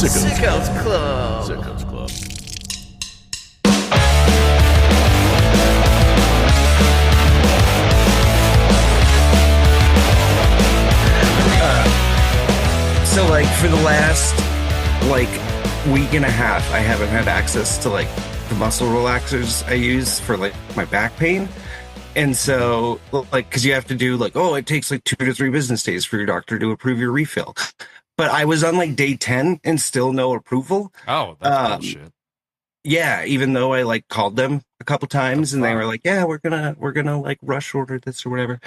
Sickos Club. Sickos Club. So, like, for the last, like, week and a half, I haven't had access to, like, the muscle relaxers I use for, like, my back pain. And so, like, because you have to do, like, it takes, like, 2 to 3 business days for your doctor to approve your refill. But I was on, like, day 10 and still no approval. Oh, that's bullshit. Yeah, even though I, like, called them a couple times and they were like, yeah, we're gonna, like, rush order this or whatever.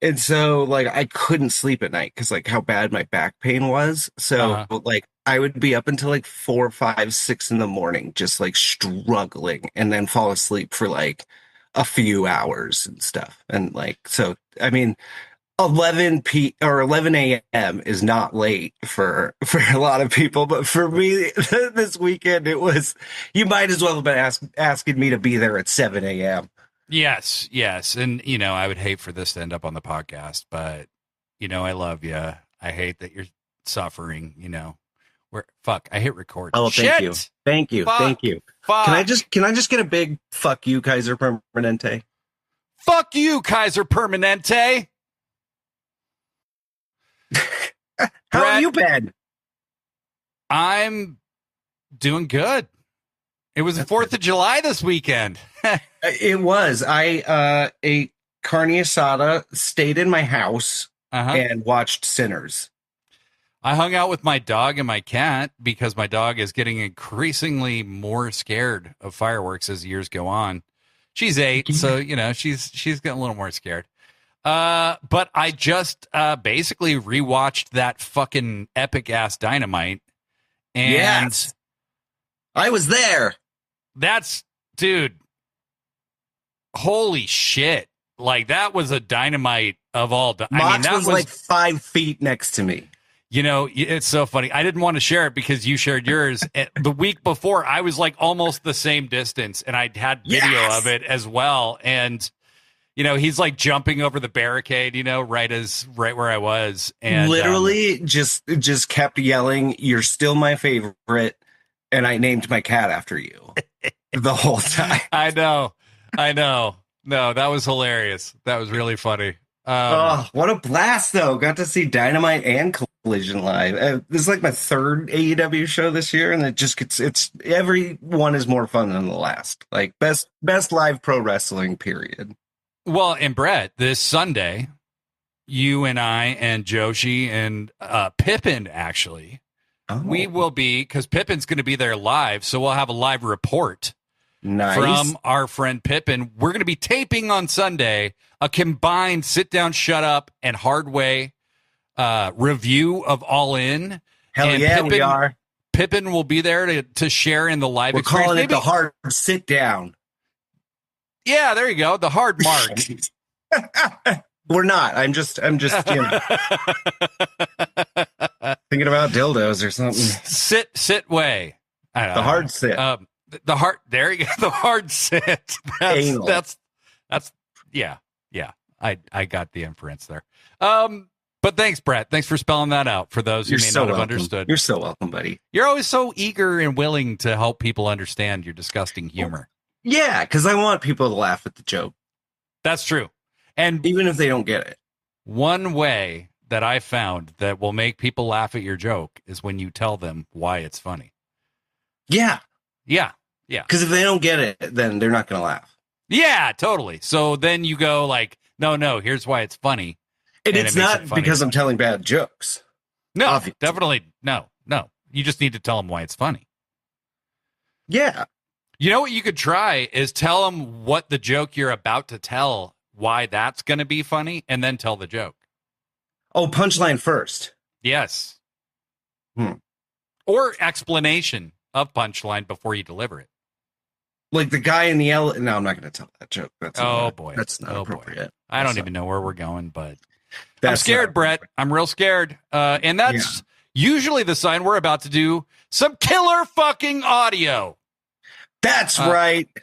And so, like, I couldn't sleep at night because, like, how bad my back pain was. So, like, I would be up until, like, 4, 5, 6 in the morning, just, like, struggling, and then fall asleep for, like, a few hours and stuff. And, like, so, I mean, 11 a.m. is not late for a lot of people, but for me, this weekend, it was, you might as well have been asking me to be there at 7 a.m. Yes. And, I would hate for this to end up on the podcast, but, I love you. I hate that you're suffering, I hit record. Oh, thank you. Thank you. Fuck. Thank you. Fuck. Can I just get a big fuck you, Kaiser Permanente? Fuck you, Kaiser Permanente. How have you been? I'm doing good. It was the 4th of July this weekend. It was. I ate carne asada, stayed in my house, and watched Sinners. I hung out with my dog and my cat because my dog is getting increasingly more scared of fireworks as years go on. She's 8, so she's getting a little more scared. But I just basically rewatched that fucking epic ass Dynamite, and yes. I was there. That's, dude, holy shit. Like, that was a Dynamite of all. Mox was like 5 feet next to me. It's so funny. I didn't want to share it because you shared yours. The week before, I was like almost the same distance, and I had video of it as well. And, he's like jumping over the barricade, right where I was. And literally just kept yelling, "You're still my favorite." And I named my cat after you the whole time. I know. No, that was hilarious. That was really funny. What a blast, though. Got to see Dynamite and Collision live. This is like my 3rd AEW show this year, and it's every one is more fun than the last. Like, best live pro wrestling, period. Well, and Brett, this Sunday, you and I and Joshi and Pippin, actually, we will be, because Pippin's going to be there live, so we'll have a live report from our friend Pippin. We're going to be taping on Sunday a combined Sit Down, Shut Up, and Hard Way review of All In. Hell and yeah, we are. Pippin will be there to share in the live We're experience. calling it the Hard Sit Down. Yeah, there you go. The hard mark. We're not. I'm just thinking about dildos or something. Sit way. I don't know. The hard sit. The hard. There you go. The hard sit. That's yeah. I got the inference there. But thanks, Brett. Thanks for spelling that out for those who may not have understood. You're so welcome, buddy. You're always so eager and willing to help people understand your disgusting humor. Yeah, because I want people to laugh at the joke. That's true. And even if they don't get it. One way that I found that will make people laugh at your joke is when you tell them why it's funny. Yeah. Yeah. Because if they don't get it, then they're not going to laugh. Yeah, totally. So then you go like, no, here's why it's funny. And it's not because I'm telling bad jokes. No, obviously. Definitely. No. You just need to tell them why it's funny. Yeah. You know what you could try is tell them what the joke you're about to tell, why that's going to be funny, and then tell the joke. Oh, punchline first. Yes. Or explanation of punchline before you deliver it. Like the guy in the elevator. No, I'm not going to tell that joke. That's That's not appropriate. Boy. I don't even know where we're going, but I'm scared, Brett. I'm real scared. And that's usually the sign we're about to do some killer fucking audio. That's right. Do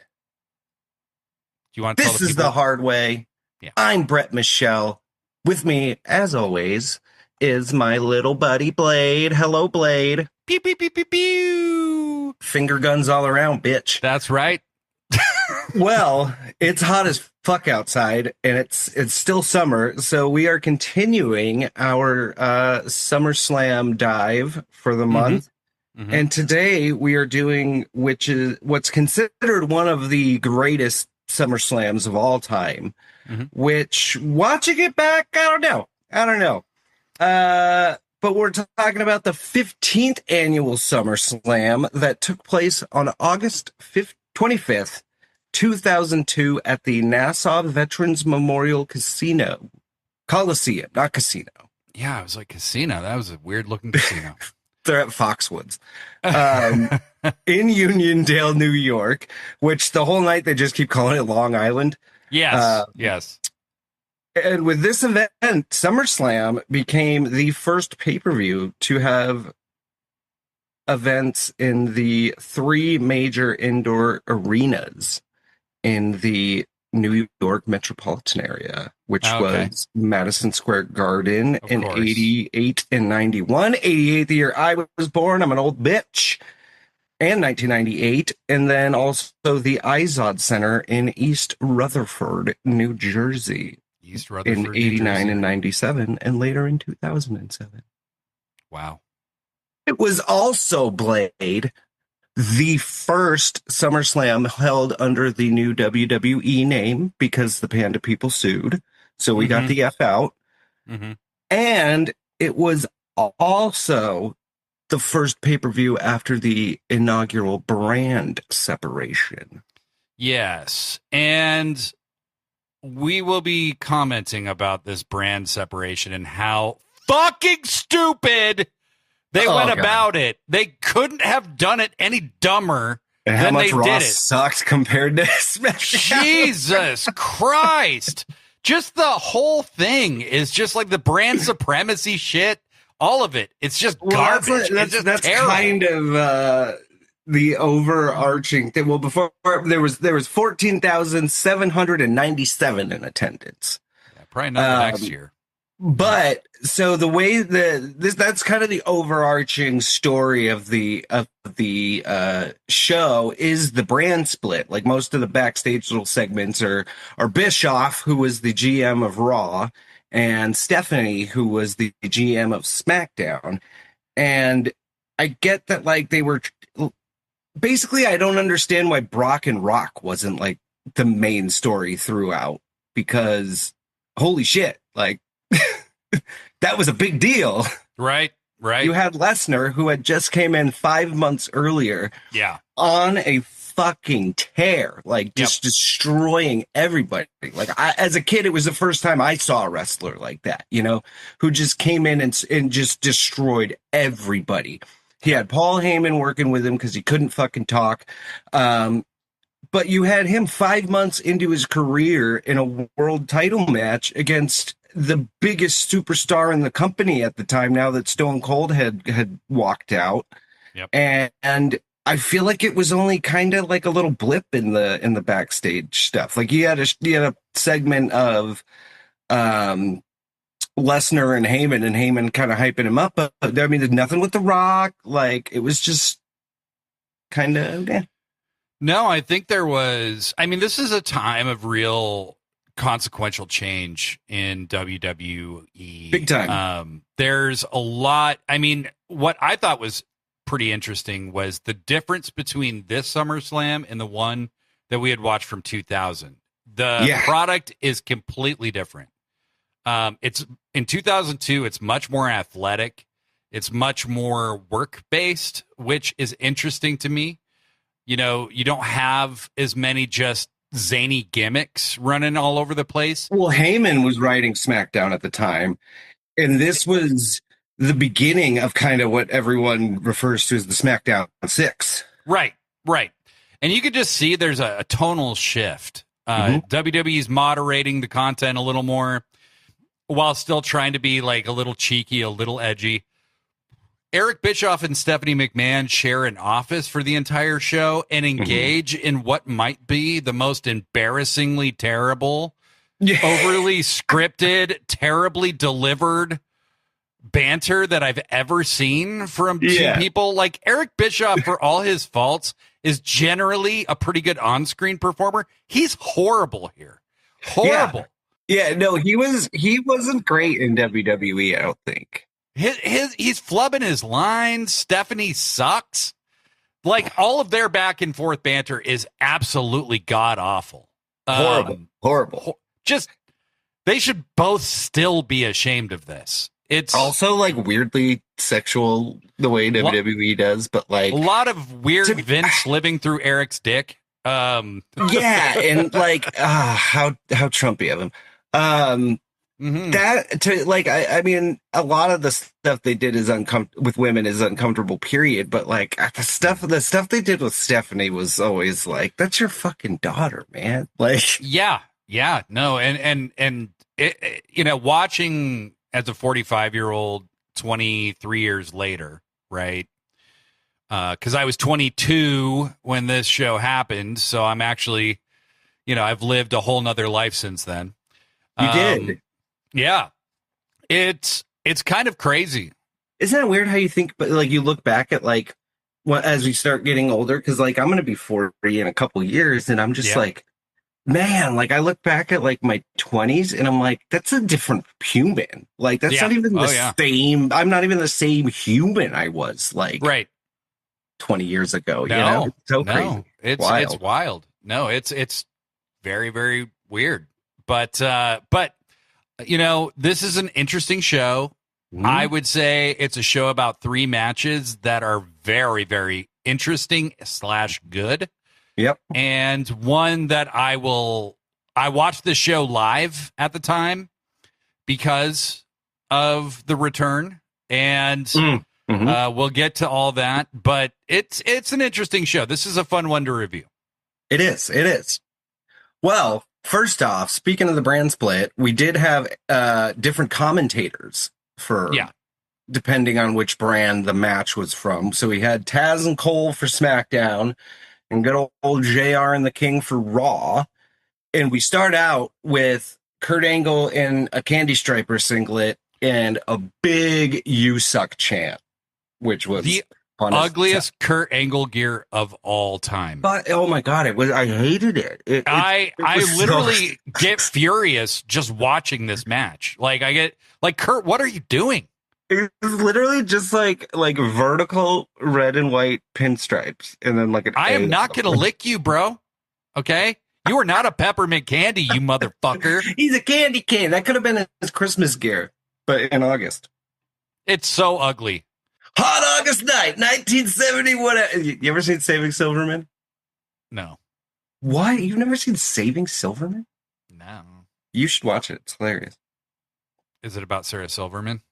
you want? This is the hard way. Yeah. I'm Brett Michelle. With me, as always, is my little buddy Blade. Hello, Blade. Pew, pew, pew, pew, pew. Finger guns all around, bitch. That's right. Well, it's hot as fuck outside, and it's still summer, so we are continuing our Summerslam dive for the month. Mm-hmm. And today we are doing what's considered one of the greatest Summerslams of all time. Mm-hmm. Which, watching it back, I don't know. But we're talking about the 15th annual SummerSlam that took place on August 25th, 2002 at the Nassau Veterans Memorial Coliseum, not casino. Yeah, it was like casino. That was a weird looking casino. They're at Foxwoods. In Uniondale, New York, which the whole night they just keep calling it Long Island. Yes, yes. And with this event, SummerSlam became the first pay-per-view to have events in the 3 major indoor arenas in the New York metropolitan area, which was Madison Square Garden in 88 and 91. 88, the year I was born. I'm an old bitch. And 1998. And then also the Izod Center in East Rutherford, New Jersey. East Rutherford, in 89 and 97, and later in 2007. Wow. It was also, Blade, the first SummerSlam held under the new WWE name because the Panda people sued. So we got the F out. Mm-hmm. And it was also the first pay-per-view after the inaugural brand separation. Yes. And we will be commenting about this brand separation and how fucking stupid they went about it. They couldn't have done it any dumber and than how much they Raw did it. Sucks compared to SmackDown. Jesus Christ. Just the whole thing is just like the brand supremacy shit. All of it. It's just garbage. That's kind of the overarching thing. Well, before there was 14,797 in attendance. Yeah, probably not next year. But so the way that's kind of the overarching story of the show is the brand split. Like most of the backstage little segments are Bischoff, who was the GM of Raw, and Stephanie, who was the GM of SmackDown. And I get that, like, they were basically, I don't understand why Brock and Rock wasn't like the main story throughout, because holy shit, like that was a big deal. Right. You had Lesnar, who had just came in 5 months earlier. Yeah. On a fucking tear, like just destroying everybody. Like as a kid, it was the first time I saw a wrestler like that, who just came in and just destroyed everybody. He had Paul Heyman working with him because he couldn't fucking talk. But you had him 5 months into his career in a world title match against the biggest superstar in the company at the time, now that Stone Cold had walked out. Yep. And I feel like it was only kind of like a little blip in the backstage stuff. Like you had a segment of Lesnar and Heyman kind of hyping him up, but I mean, there's nothing with The Rock. Like, it was just kind of, No, I think there was, this is a time of real consequential change in WWE. Big time. There's a lot. What I thought was pretty interesting was the difference between this SummerSlam and the one that we had watched from 2000. The product is completely different. It's in 2002. It's much more athletic. It's much more work based, which is interesting to me. You don't have as many just zany gimmicks running all over the place. Well, Heyman was writing SmackDown at the time, and this was the beginning of kind of what everyone refers to as the SmackDown 6. Right. And you could just see there's a tonal shift. WWE's moderating the content a little more while still trying to be like a little cheeky, a little edgy. Eric Bischoff and Stephanie McMahon share an office for the entire show and engage in what might be the most embarrassingly terrible, overly scripted, terribly delivered banter that I've ever seen from two Yeah. people. Like Eric Bischoff, for all his faults, is generally a pretty good on-screen performer. He's horrible here. Horrible. Yeah, no, he wasn't great in WWE, I don't think. He's flubbing his lines. Stephanie sucks. Like all of their back and forth banter is absolutely god awful. Horrible. Just they should both still be ashamed of this. It's also like weirdly sexual the way WWE does, but like a lot of weird Vince living through Eric's dick. Yeah, and like how Trumpy of him. That to like I mean a lot of the stuff they did is with women is uncomfortable, period. But like the stuff they did with Stephanie was always like, that's your fucking daughter, man. Like yeah, no, and it, you know, watching as a 45-year-old 23 years later, right? Because I was 22 when this show happened, so I'm actually, you know, I've lived a whole nother life since then. You did. Yeah. It's kind of crazy. Isn't that weird how you think, but like you look back at like as we start getting older, because like I'm going to be 40 in a couple years, and I'm just like, man, like I look back at like my 20s and I'm like, that's a different human. Like that's not even the same. I'm not even the same human I was like 20 years ago. No, you know? It's so crazy. It's wild. No, it's very, very weird. But you know, this is an interesting show. I would say it's a show about 3 matches that are very, very interesting / good. Yep. And one that I watched the show live at the time because of the return, and we'll get to all that, but it's an interesting show. This is a fun one to review. It is. Well, first off, speaking of the brand split, we did have different commentators for depending on which brand the match was from. So we had Taz and Cole for SmackDown, and good old JR and the King for Raw. And we start out with Kurt Angle in a Candy Striper singlet and a big "You Suck" chant, which was the ugliest Kurt Angle gear of all time. But oh my god, I hated it. I literally get furious just watching this match. Like I get like, Kurt, what are you doing? It's literally just like vertical red and white pinstripes, and then like I am not gonna lick you, bro. Okay, you are not a peppermint candy, you motherfucker. He's a candy cane. That could have been his Christmas gear, but in August. It's so ugly. Hot August night, 1971. You ever seen Saving Silverman? No. What? You've never seen Saving Silverman? No. You should watch it. It's hilarious. Is it about Sarah Silverman?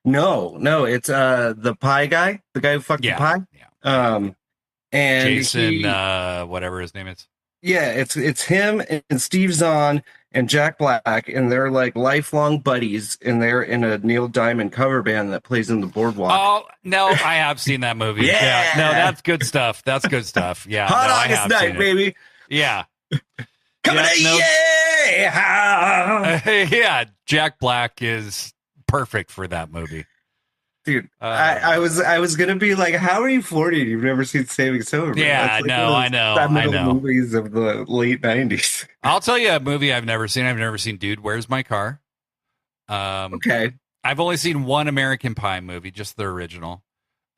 No, it's the pie guy, the guy who fucked the pie. Yeah. And Jason, whatever his name is. Yeah, it's him and Steve Zahn and Jack Black, and they're like lifelong buddies, and they're in a Neil Diamond cover band that plays in the Boardwalk. Oh no, I have seen that movie. Yeah. No, that's good stuff. That's good stuff. Yeah, Hot August night, baby. Yeah, coming yeah. Jack Black is perfect for that movie. Dude, I was gonna be like, how are you 40 and you've never seen Saving Silverman? Yeah, like I know. Movies of the late 90s. I'll tell you a movie I've never seen. I've never seen Dude, Where's My Car? Okay. I've only seen one American Pie movie, just the original.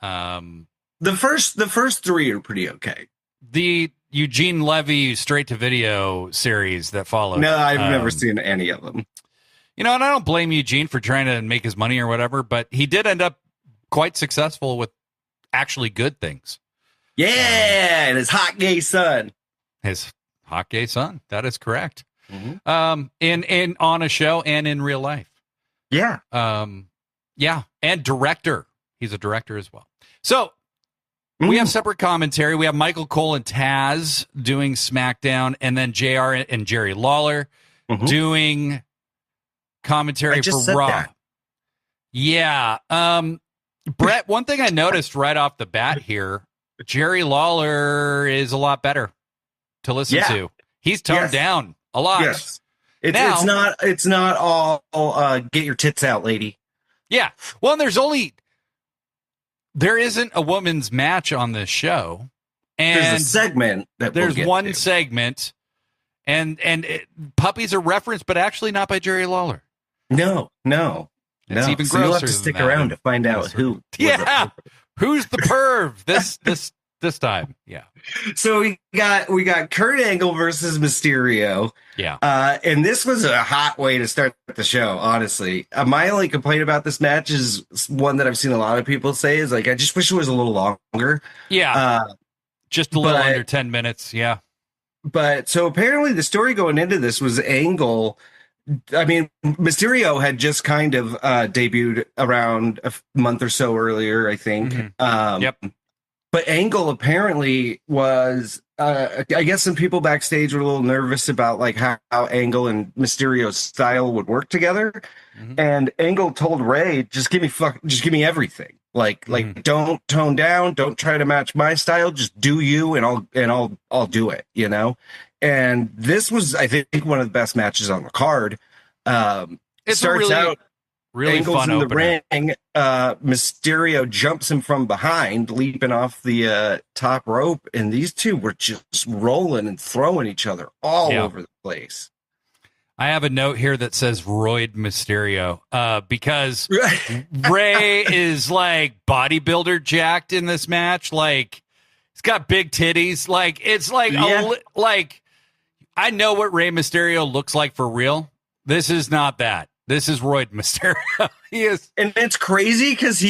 The first 3 are pretty okay. The Eugene Levy straight to video series that followed. No, I've never seen any of them. You know, and I don't blame Eugene for trying to make his money or whatever, but he did end up quite successful with actually good things. Yeah, and his hot gay son. His hot gay son. That is correct. In on a show and in real life. Yeah. Yeah, and director. He's a director as well. So we have separate commentary. We have Michael Cole and Taz doing SmackDown, and then JR and Jerry Lawler doing commentary for Raw. That. Yeah. Brett, one thing I noticed right off the bat here, Jerry Lawler is a lot better to listen to. He's toned down a lot. Yes. It's not all get your tits out, lady. Yeah. Well, and there isn't a women's match on this show. And there's a segment that there's one segment, and puppies are referenced, but actually not by Jerry Lawler. No. It's even so you'll have grosser to than stick that. around to find out who. Yeah. Who's the perv this time? Yeah. So we got Kurt Angle versus Mysterio. Yeah. And this was a hot way to start the show, honestly. My only complaint about this match is one that I've seen a lot of people say is like, I just wish it was a little longer. Yeah. Just a little under 10 minutes. Yeah. But so apparently the story going into this was Angle. I mean, Mysterio had just kind of debuted around a month or so earlier, I think. Mm-hmm. Yep. But Angle apparently was, I guess some people backstage were a little nervous about like how Angle and Mysterio's style would work together. Mm-hmm. And Angle told Ray, just give me everything. Like don't tone down, don't try to match my style, just do you and I'll do it, you know? And this was, I think, one of the best matches on the card. It starts out really Angle's fun in opener. The ring. Mysterio jumps him from behind, leaping off the top rope, and these two were just rolling and throwing each other all over the place. I have a note here that says Roid Mysterio because Ray is like bodybuilder jacked in this match. Like he's got big titties. Like it's like like I know what Rey Mysterio looks like for real. This is not that. This is Roid Mysterio. He is, and it's crazy because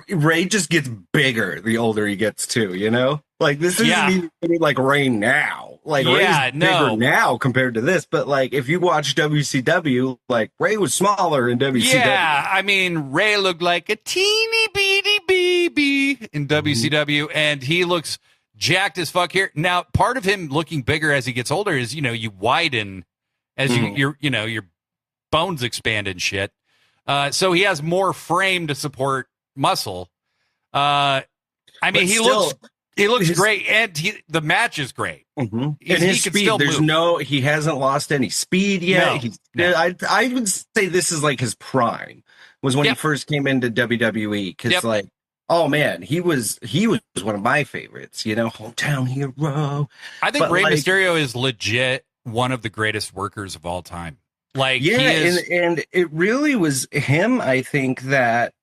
Ray just gets bigger the older he gets too. You know, like this isn't even like Ray now. Like Ray's bigger now compared to this. But like if you watch WCW, like Ray was smaller in WCW. Yeah, I mean Ray looked like a teeny bitty baby in WCW, and he looks jacked as fuck here. Now, part of him looking bigger as he gets older is, you know, you widen as your bones expand and shit. So he has more frame to support muscle. I mean, he looks great, and the match is great. Mm-hmm. And his speed, he hasn't lost any speed yet. No. I would say this is like his prime was when he first came into WWE because like. Oh man, he was one of my favorites, you know, hometown hero. I think Rey Mysterio is legit one of the greatest workers of all time. Like, and it really was him, I think, that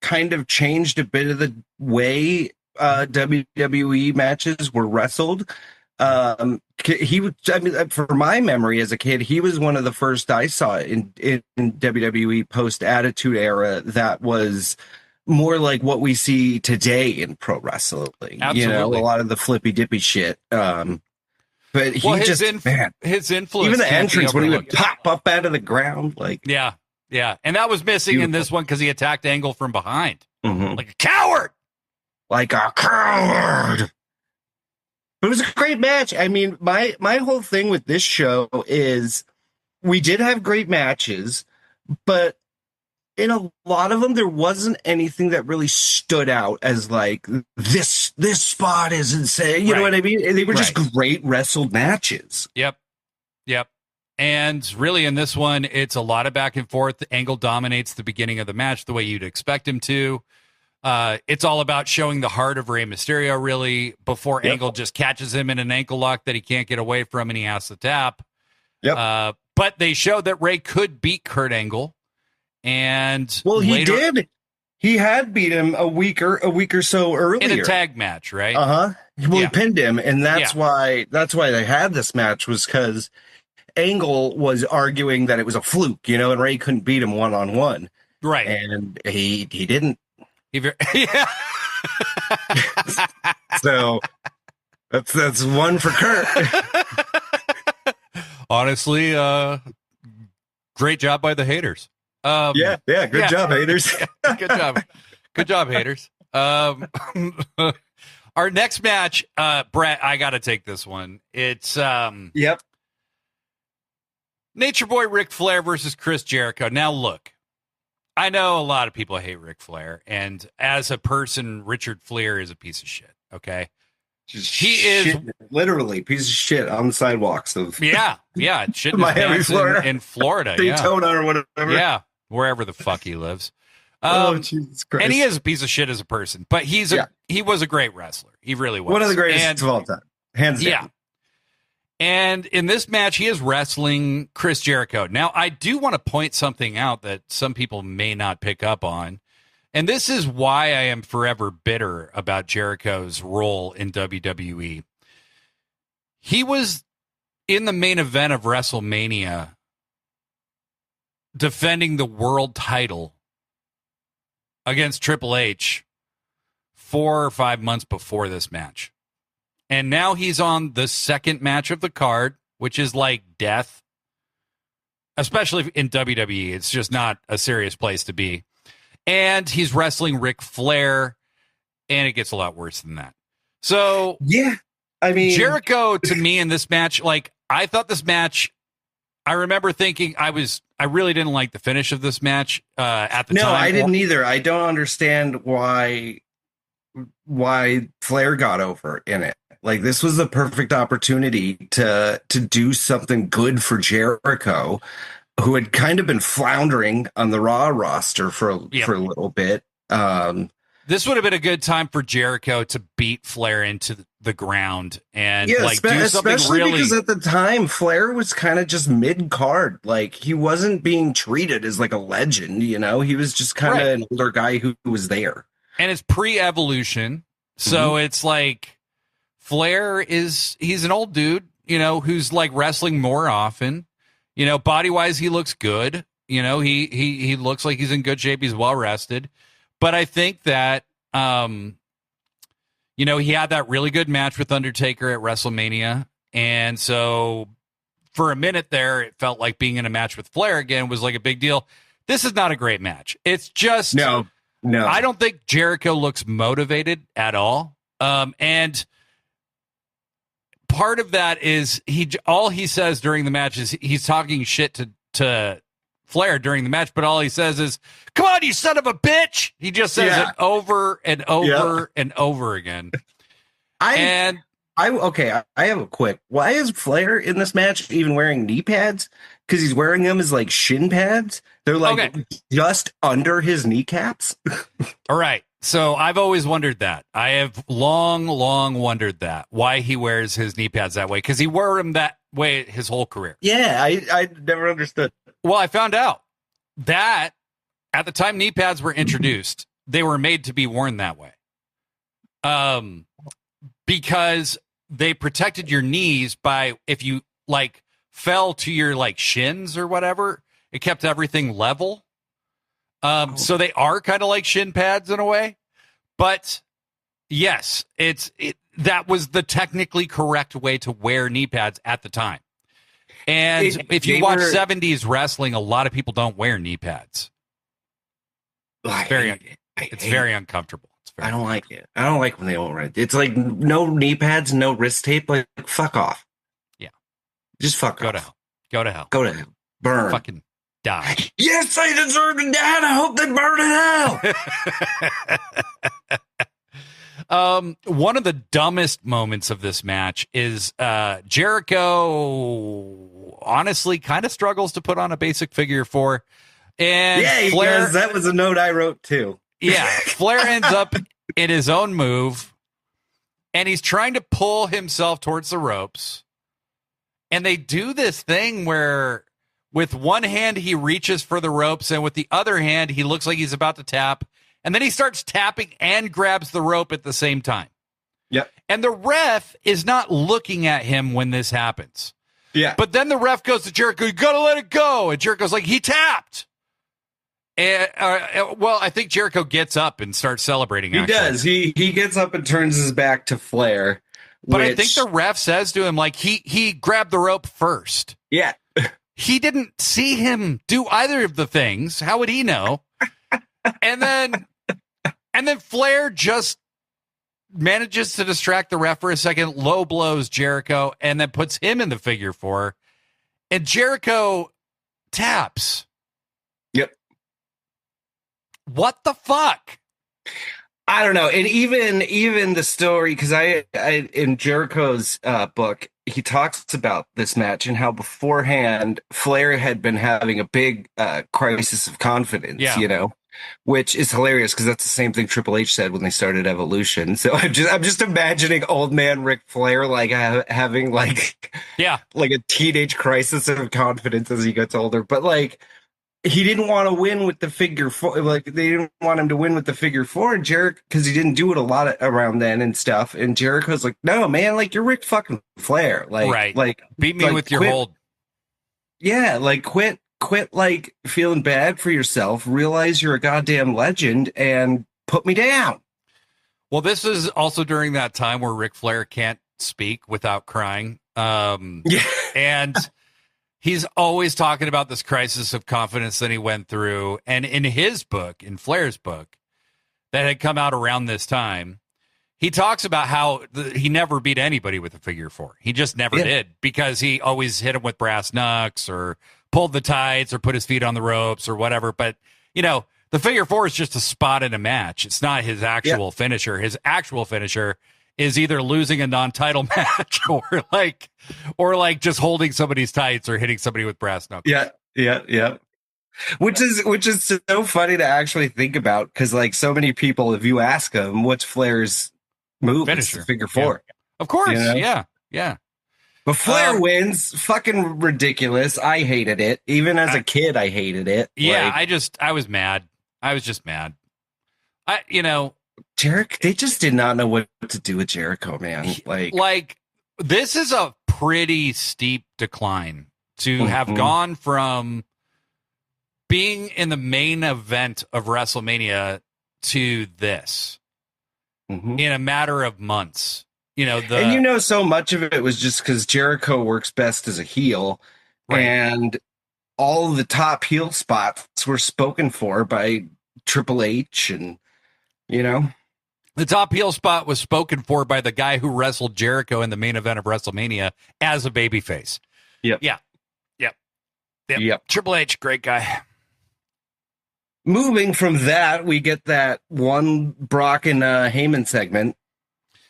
kind of changed a bit of the way WWE matches were wrestled. He was, I mean, for my memory as a kid, he was one of the first I saw in WWE post Attitude Era that was more like what we see today in pro wrestling. Absolutely. You know, a lot of the flippy dippy shit. But his influence, even the entrance when he would pop up out of the ground, like yeah, and that was missing in this one because he attacked Angle from behind, like a coward. But it was a great match. I mean, my whole thing with this show is we did have great matches, but in a lot of them, there wasn't anything that really stood out as like this spot is insane. You know what I mean? They were just great wrestled matches. Yep. And really in this one, it's a lot of back and forth. Angle dominates the beginning of the match the way you'd expect him to. It's all about showing the heart of Rey Mysterio, really, before Angle just catches him in an ankle lock that he can't get away from and he has to tap. Yep. But they showed that Rey could beat Kurt Angle. And he did. He had beat him a week or so earlier in a tag match, right? Well, he pinned him, and that's why they had this match was because Angle was arguing that it was a fluke, you know, and Ray couldn't beat him 1-on-1, right? And he didn't. So that's one for Kurt. Honestly, great job by the haters. Good job, haters. Good job, haters. Our next match, Brett, I got to take this one. It's Nature Boy Ric Flair versus Chris Jericho. Now, look, I know a lot of people hate Ric Flair, and as a person, Richard Flair is a piece of shit. Okay. He is literally a piece of shit on the sidewalks of shit Miami, Florida. In Florida, Daytona or whatever. Yeah, wherever the fuck he lives. Jesus Christ! And he is a piece of shit as a person, but he was a great wrestler. He really was. One of the greatest of all time, hands down. Yeah. And in this match, he is wrestling Chris Jericho. Now, I do want to point something out that some people may not pick up on. And this is why I am forever bitter about Jericho's role in WWE. He was in the main event of WrestleMania defending the world title against Triple H 4 or 5 months before this match. And now he's on the second match of the card, which is like death. Especially in WWE. It's just not a serious place to be. And he's wrestling Ric Flair, and it gets a lot worse than that. So, yeah, I mean, Jericho, to me, in this match, like, I thought this match, I remember thinking I really didn't like the finish of this match at the time. No, I didn't either. I don't understand why Flair got over in it. Like, this was the perfect opportunity to do something good for Jericho, who had kind of been floundering on the Raw roster for a little bit. This would have been a good time for Jericho to beat Flair into the ground and do something really. Because at the time, Flair was kind of just mid-card. Like, he wasn't being treated as like a legend, you know? He was just kind of an older guy who was there. And it's pre-evolution. So it's like Flair he's an old dude, you know, who's like wrestling more often. You know, body-wise, he looks good. You know, he looks like he's in good shape. He's well-rested. But I think that, you know, he had that really good match with Undertaker at WrestleMania. And so for a minute there, it felt like being in a match with Flair again was like a big deal. This is not a great match. It's just... No. I don't think Jericho looks motivated at all. And part of that is all he says during the match is he's talking shit to Flair during the match, but all he says is, "Come on, you son of a bitch!" He just says it over and over and over again. I have a quick. Why is Flair in this match even wearing knee pads? Because he's wearing them as like shin pads. They're like just under his kneecaps. All right. So I've always wondered that. I have long wondered that, why he wears his knee pads that way, because he wore them that way his whole career. Yeah, I never understood. Well, I found out that at the time knee pads were introduced, they were made to be worn that way. Because they protected your knees by, if you like fell to your like shins or whatever, it kept everything level. So they are kind of like shin pads in a way, but yes, that was the technically correct way to wear knee pads at the time. And if you watch 70s wrestling, a lot of people don't wear knee pads. It's very uncomfortable. I don't like it. I don't like when they don't wear it. It's like no knee pads, no wrist tape. Like, fuck off. Yeah. Just fuck off. Go to hell. Go to hell. Go to hell. Burn. Fucking die. Yes, they deserve to die, and I hope they burn in hell. One of the dumbest moments of this match is Jericho honestly kind of struggles to put on a basic figure four. And yeah, Flair, that was a note I wrote too. Yeah, Flair ends up in his own move, and he's trying to pull himself towards the ropes. And they do this thing where with one hand he reaches for the ropes, and with the other hand he looks like he's about to tap. And then he starts tapping and grabs the rope at the same time. Yep. And the ref is not looking at him when this happens. Yeah. But then the ref goes to Jericho, "You got to let it go." And Jericho's like, "He tapped." And, well, I think Jericho gets up and starts celebrating. He does. He gets up and turns his back to Flair. But I think the ref says to him, like, he grabbed the rope first. Yeah. He didn't see him do either of the things. How would he know? And then Flair just manages to distract the ref for a second, low blows Jericho, and then puts him in the figure four. And Jericho taps. Yep. What the fuck? I don't know. And even the story, because I in Jericho's book, he talks about this match and how beforehand Flair had been having a big crisis of confidence, you know, which is hilarious because that's the same thing Triple H said when they started Evolution. So I'm just imagining old man Ric Flair like having like like a teenage crisis of confidence as he gets older, but like he didn't want to win with the figure four. Like they didn't want him to win with the figure four, and Jericho, because he didn't do it a lot around then and stuff. And Jericho's like, no, man, like you're Ric fucking Flair, like beat me like, with your hold. Yeah, like quit like feeling bad for yourself. Realize you're a goddamn legend and put me down. Well, this is also during that time where Ric Flair can't speak without crying. And he's always talking about this crisis of confidence that he went through. And in his book, in Flair's book, that had come out around this time, he talks about how he never beat anybody with a figure four. He just never did, because he always hit him with brass knucks or pulled the tights or put his feet on the ropes or whatever. But, you know, the figure four is just a spot in a match. It's not his actual finisher. His actual finisher is either losing a non-title match or like just holding somebody's tights or hitting somebody with brass knuckles. Yeah. Which is so funny to actually think about, because like so many people, if you ask them what's Flair's move, finisher, it's the figure four. Of course, you know? yeah. But Flair wins, fucking ridiculous. I hated it. Even as a kid, I hated it. Yeah, I was mad. I was just mad. Jericho, they just did not know what to do with Jericho, man. Like this is a pretty steep decline to have gone from being in the main event of WrestleMania to this in a matter of months. And so much of it was just because Jericho works best as a heel, and all the top heel spots were spoken for by Triple H, and the top heel spot was spoken for by the guy who wrestled Jericho in the main event of WrestleMania as a babyface. Yep. Triple H, great guy. Moving from that, we get that one Brock and Heyman segment.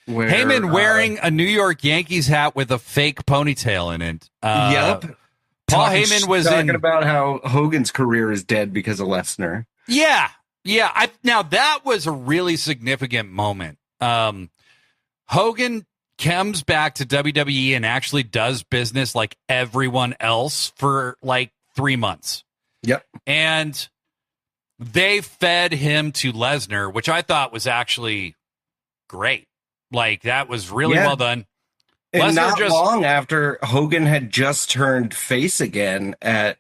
Where, Heyman wearing a New York Yankees hat with a fake ponytail in it. Yep. Paul Heyman was talking about how Hogan's career is dead because of Lesnar. Yeah. Now that was a really significant moment. Hogan comes back to WWE and actually does business like everyone else for like 3 months. Yep. And they fed him to Lesnar, which I thought was actually great. Like, that was really well done. And not long after Hogan had just turned face again he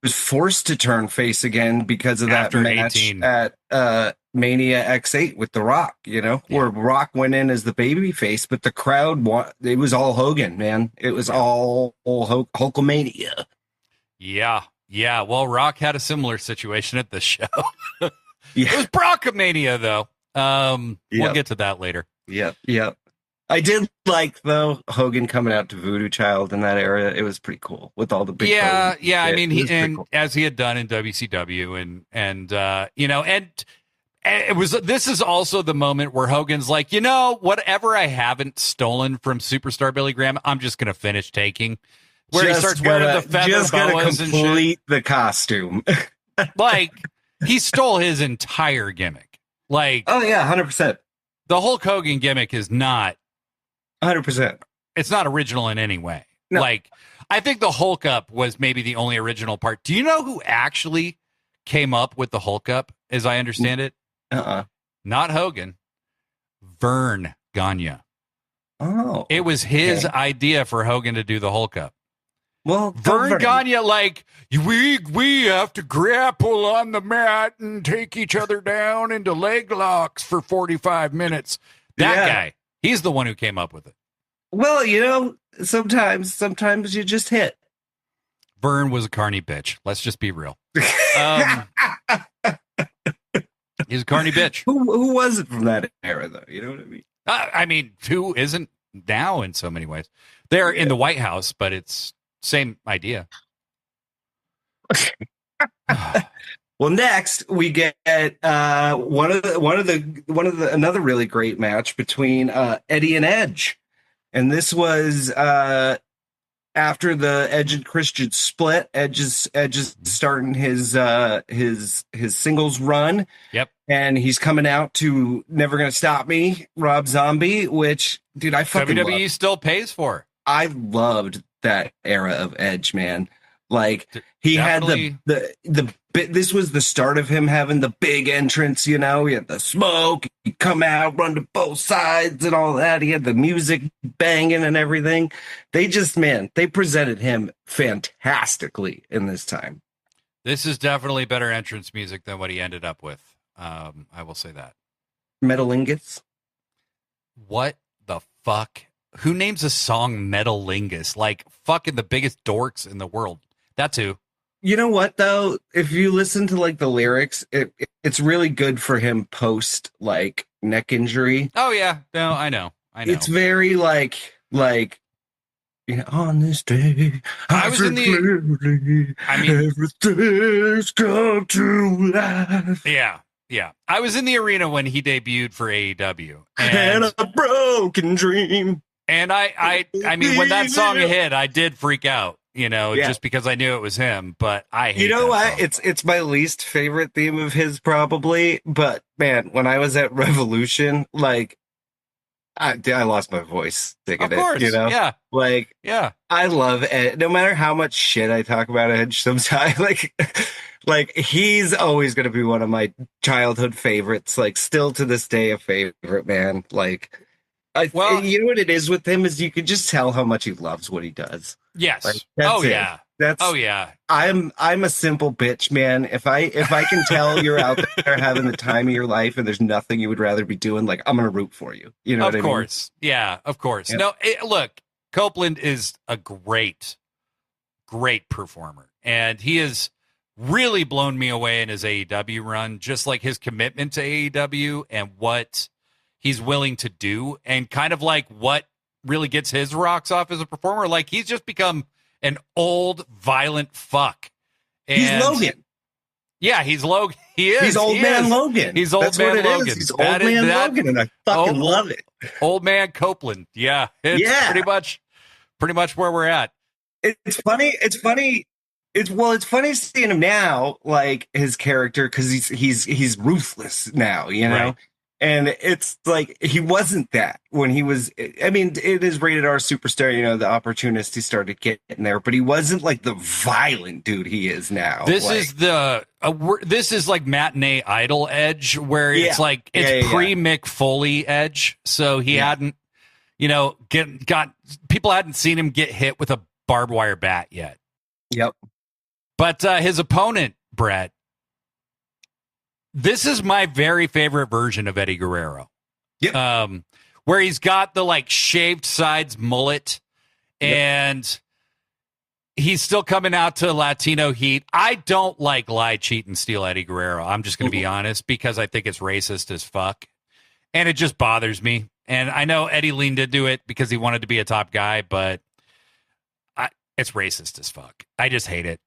was forced to turn face again because of that match 18. at Mania X8 with The Rock, where Rock went in as the baby face, but the crowd, it was all Hogan, man. It was all Hulkamania. Yeah. Well, Rock had a similar situation at the show. It was Brockamania, though. We'll get to that later. Yep. I did like, though, Hogan coming out to Voodoo Child in that era. It was pretty cool with all the big I mean, cool. As he had done in WCW, and it was. This is also the moment where Hogan's like, whatever I haven't stolen from superstar Billy Graham, I'm just gonna finish taking. Where he starts wearing the feather boas and shit. Complete the costume. Like, he stole his entire gimmick. Like, oh yeah, 100%. The Hulk Hogan gimmick is not 100%. It's not original in any way. No. Like, I think the Hulk up was maybe the only original part. Do you know who actually came up with the Hulk up, as I understand it? Not Hogan. Vern Gagne. Oh. It was his idea for Hogan to do the Hulk up. Well, Vern Gagne, like, we have to grapple on the mat and take each other down into leg locks for 45 minutes. That guy, he's the one who came up with it. Well, sometimes you just hit. Vern was a carny bitch. Let's just be real. He's a carny bitch. Who was it from that era, though? You know what I mean? I mean, who isn't now in so many ways? They're in the White House, but it's same idea. Well, next we get another really great match between Eddie and Edge, and this was after the Edge and Christian split, Edge is starting his singles run. Yep. And he's coming out to Never Gonna Stop Me, Rob Zombie, which, dude, I fucking WWE love. still pays for. I loved that era of Edge, man. Like he Definitely. had the this was the start of him having the big entrance, you know. He had the smoke, he'd come out, run to both sides and all that. He had the music banging and everything. They just, man, they presented him fantastically in this time. This is definitely better entrance music than what he ended up with. I will say that. Metalingus. What the fuck? Who names a song Metalingus? Like fucking the biggest dorks in the world. That's who. You know what though? If you listen to like the lyrics, it's really good for him post like neck injury. Oh yeah, no, I know. It's very like on this day. I was in the. I mean, everything's come to life. Yeah. I was in the arena when he debuted for AEW, And a broken dream. And I mean, when that song hit, I did freak out. Just because I knew it was him, but I hate what? Song. It's my least favorite theme of his probably, but man, when I was at Revolution, like I lost my voice singing of course, it, Yeah. Like, yeah. I love Ed. No matter how much shit I talk about Edge sometimes, like he's always going to be one of my childhood favorites, like still to this day a favorite, man. Like, you know what it is with him is you can just tell how much he loves what he does. Yes. Like, yeah. I'm a simple bitch, man. If I can tell you're out there having the time of your life and there's nothing you would rather be doing, like I'm gonna root for you. You know what I mean? Of course. Yeah, of course. Yep. No, look, Copeland is a great performer, and he has really blown me away in his AEW run. Just like his commitment to AEW and what he's willing to do, and kind of like what really gets his rocks off as a performer. Like he's just become an old violent fuck. And he's Logan. Yeah, he's Logan. He is. He's old man Logan. He's old man Logan. He's old man Logan, and I fucking love it. Old man Copeland. Yeah, it's pretty much where we're at. It's funny. It's funny seeing him now, like his character, because he's ruthless now, you know. Right. And it's like he wasn't that when he was. I mean, it is rated R superstar. You know, the opportunist he started getting there, but he wasn't like the violent dude he is now. This is like matinee idol Edge, where it's like it's pre Mick Foley Edge. So he hadn't, got people hadn't seen him get hit with a barbed wire bat yet. Yep. But his opponent, Brett. This is my very favorite version of Eddie Guerrero. Yep. Where he's got the like shaved sides mullet and he's still coming out to Latino heat. I don't like lie, cheat, and steal Eddie Guerrero. I'm just going to be honest because I think it's racist as fuck. And it just bothers me. And I know Eddie leaned into it because he wanted to be a top guy, but it's racist as fuck. I just hate it.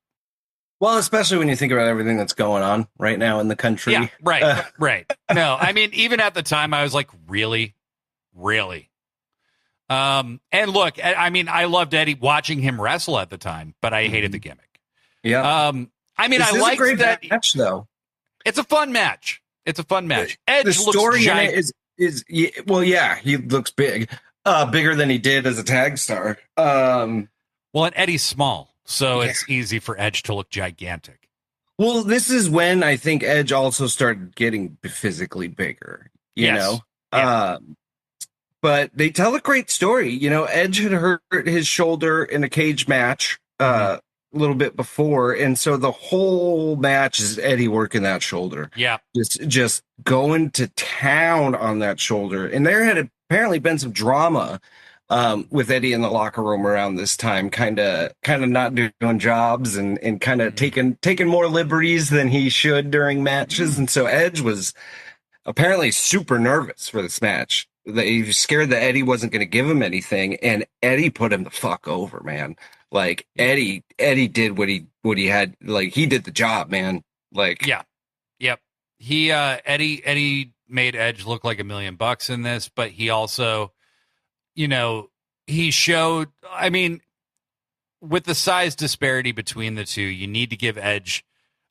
Well, especially when you think about everything that's going on right now in the country. Yeah, right, right. No, I mean, even at the time, I was like, really? And look, I mean, I loved Eddie watching him wrestle at the time, but I hated the gimmick. Yeah. I mean, I like that match, though. It's a fun match. Edge the story looks in it is he looks big, bigger than he did as a tag star. Well, and Eddie's small. So it's easy for Edge to look gigantic. Well, this is when I think Edge also started getting physically bigger, you know? Yeah. But they tell a great story. You know, Edge had hurt his shoulder in a cage match a little bit before. And so the whole match is Eddie working that shoulder. Yeah. Just going to town on that shoulder. And there had apparently been some drama with Eddie in the locker room around this time, kind of not doing jobs and kind of taking more liberties than he should during matches. And so Edge was apparently super nervous for this match. He was scared that Eddie wasn't going to give him anything, and Eddie put him the fuck over, man. Like Eddie did what he had, like he did the job, man. Like he Eddie made Edge look like $1 million in this, but he also, he showed, I mean, with the size disparity between the two, you need to give Edge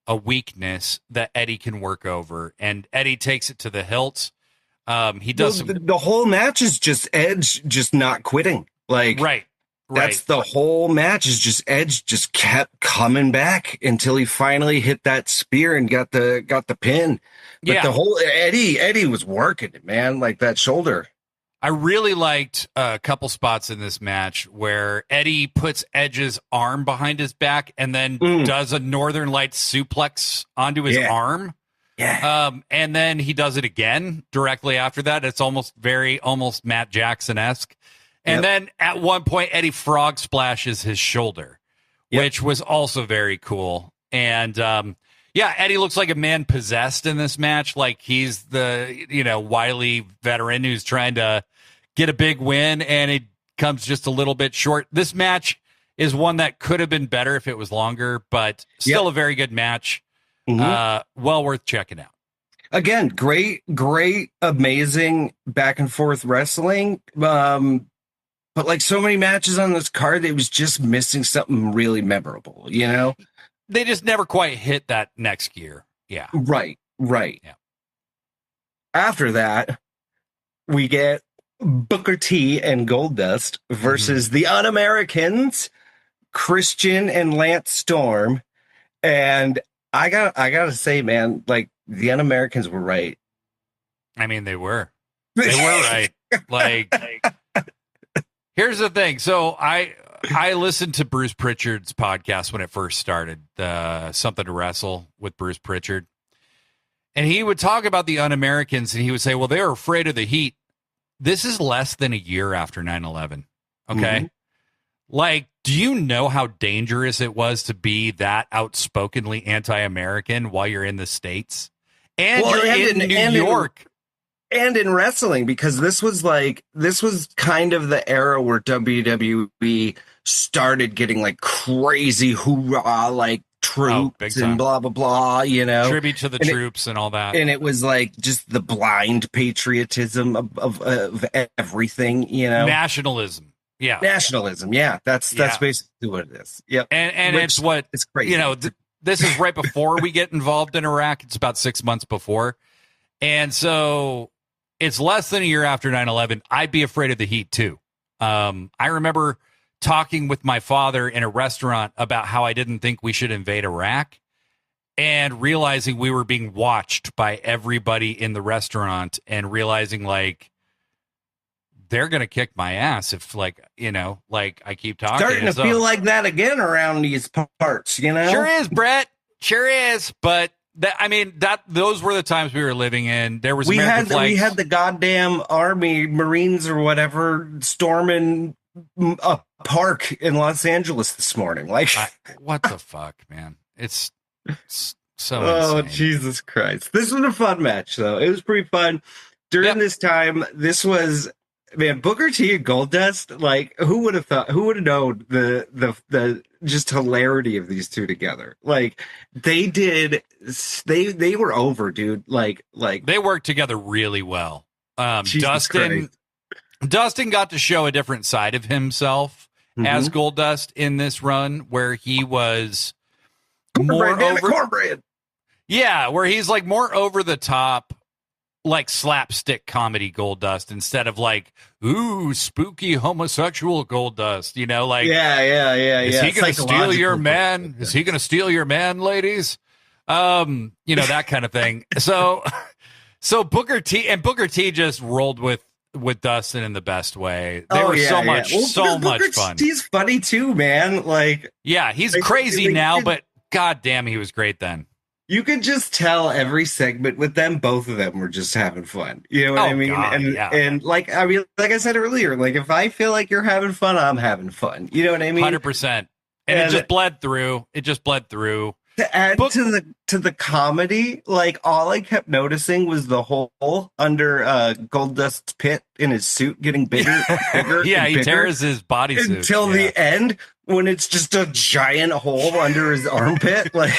a weakness that Eddie can work over, and Eddie takes it to the hilt. He does the whole match is just Edge just not quitting. Like, right. That's the whole match, is just Edge just kept coming back until he finally hit that spear and got the pin. But the whole Eddie was working it, man, like that shoulder. I really liked a couple spots in this match where Eddie puts Edge's arm behind his back and then does a Northern Lights suplex onto his arm. Yeah. And then he does it again directly after that. It's almost Matt Jackson-esque. And then at one point, Eddie frog splashes his shoulder, which was also very cool. And Eddie looks like a man possessed in this match. Like he's the, wily veteran who's trying to get a big win, and it comes just a little bit short. This match is one that could have been better if it was longer, but still a very good match. Well worth checking out. Again, great, amazing back and forth wrestling. But like so many matches on this card, it was just missing something really memorable, They just never quite hit that next gear. Yeah. Right. Yeah. After that, we get Booker T and Goldust versus the Un-Americans, Christian and Lance Storm. And I gotta say, man, like the Un-Americans were right. I mean, they were right. Like, here's the thing. So I listened to Bruce Pritchard's podcast when it first started, Something to Wrestle with Bruce Pritchard. And he would talk about the Un-Americans, and he would say, well, they were afraid of the heat. This is less than a year after 9/11. Okay. Like, do you know how dangerous it was to be that outspokenly anti-American while you're in the States? And you're in New York. And in wrestling, because this was kind of the era where WWE started getting like crazy hoorah, like troops and blah, blah, blah, Tribute to the troops and all that. And it was like just the blind patriotism of everything, Nationalism. Yeah. Nationalism. Yeah. That's basically what it is. Yep. And it's crazy. This is right before we get involved in Iraq. It's about 6 months before. And so it's less than a year after 9/11. I'd be afraid of the heat too. I remember talking with my father in a restaurant about how I didn't think we should invade Iraq, and realizing we were being watched by everybody in the restaurant, and realizing like they're going to kick my ass if I keep talking. Starting to feel like that again around these parts, Sure is, Brett. Sure is. But those were the times we were living in. There was we had the goddamn army, Marines or whatever, storming a park in Los Angeles this morning. Like, what the fuck, man? It's so insane. Jesus Christ. This was a fun match, though. It was pretty fun. During this time, this was, man, Booker T and Goldust, like, who would have known the just hilarity of these two together? Like, they were over, dude. Like they worked together really well. Dustin got to show a different side of himself as Goldust in this run, where he was more cornbread. Yeah, where he's like more over the top, like slapstick comedy Goldust, instead of like, ooh, spooky homosexual Goldust, Like, is he going to steal your man? Is he going to steal your man, ladies? That kind of thing. So Booker T just rolled with Dustin in the best way. They were so much fun. He's funny too, man. Like, yeah, he's crazy now, but god damn, he was great then. You could just tell every segment with them, both of them were just having fun. You know what I mean? God, and like I said earlier, like if I feel like you're having fun, I'm having fun. You know what I mean? 100%. And it just bled through. To add to the comedy, like all I kept noticing was the hole under Goldust's pit in his suit getting bigger. Yeah, he tears his bodysuit until the end when it's just a giant hole under his armpit. Like,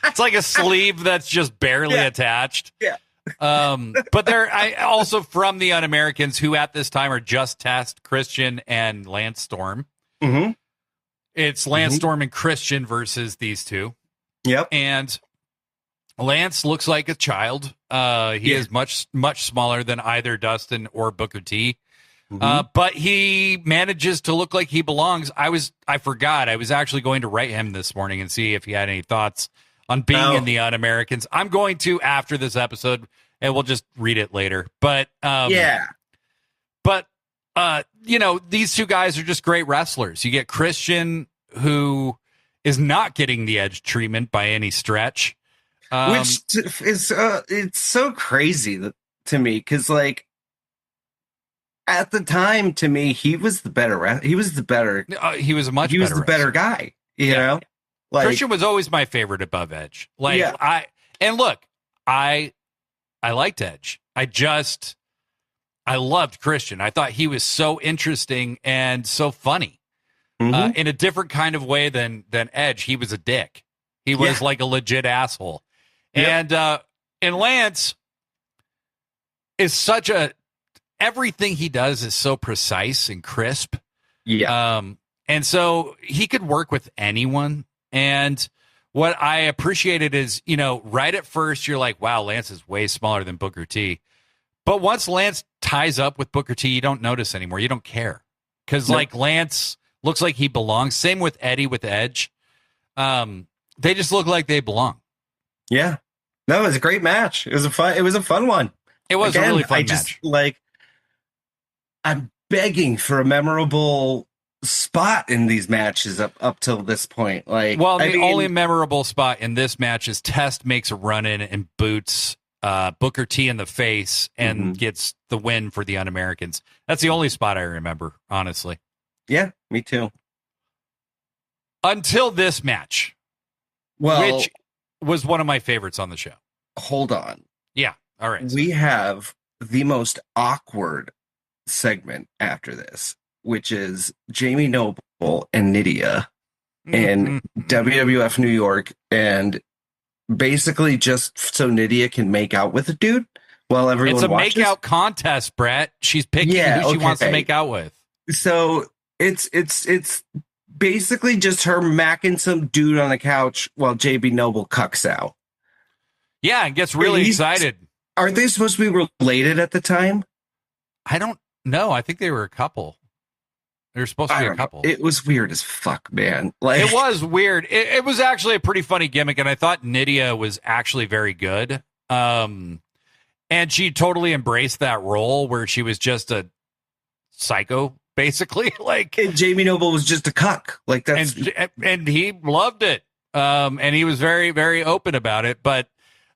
it's like a sleeve that's just barely attached. Yeah. But I also from the Un-Americans, who at this time are just Test, Christian, and Lance Storm. It's Lance Storm and Christian versus these two. Yep. And Lance looks like a child. He is much smaller than either Dustin or Booker T. But he manages to look like he belongs. I forgot. I was actually going to write him this morning and see if he had any thoughts on being in the Un-Americans. I'm going to after this episode, and we'll just read it later. But these two guys are just great wrestlers. You get Christian, who is not getting the Edge treatment by any stretch. Which is it's so crazy to me, because like at the time, to me, he was the better. He was the better guy. You know, like Christian was always my favorite above Edge. I liked Edge. I loved Christian. I thought he was so interesting and so funny in a different kind of way than Edge. He was a dick. He was like a legit asshole. And Lance is everything he does is so precise and crisp. Yeah. And so he could work with anyone. And what I appreciated is, right at first you're like, wow, Lance is way smaller than Booker T. But once Lance ties up with Booker T, you don't notice anymore. You don't care. Because Lance looks like he belongs. Same with Eddie with Edge. They just look like they belong. Yeah. No, it was a great match. It was a fun one. It was a really fun match. I'm begging for a memorable spot in these matches up till this point. The only memorable spot in this match is Test makes a run in and boots Booker T in the face and gets the win for the Un-Americans. That's the only spot I remember, honestly. Yeah, me too. Until this match, which was one of my favorites on the show. Hold on. Yeah. All right. We have the most awkward segment after this, which is Jamie Noble and Nydia in WWF New York, and basically just so Nydia can make out with a dude while everyone watches. It's a make out contest, Brett. She's picking who she wants to make out with. So it's basically just her macking some dude on the couch while JB Noble cucks out. Yeah, and gets really excited. Aren't they supposed to be related at the time? I don't know. I think they were a couple. They were supposed to be a couple. It was weird as fuck, man. It was weird. It was actually a pretty funny gimmick, and I thought Nydia was actually very good. And she totally embraced that role where she was just a psycho, basically. And Jamie Noble was just a cuck. And he loved it. And he was very, very open about it. But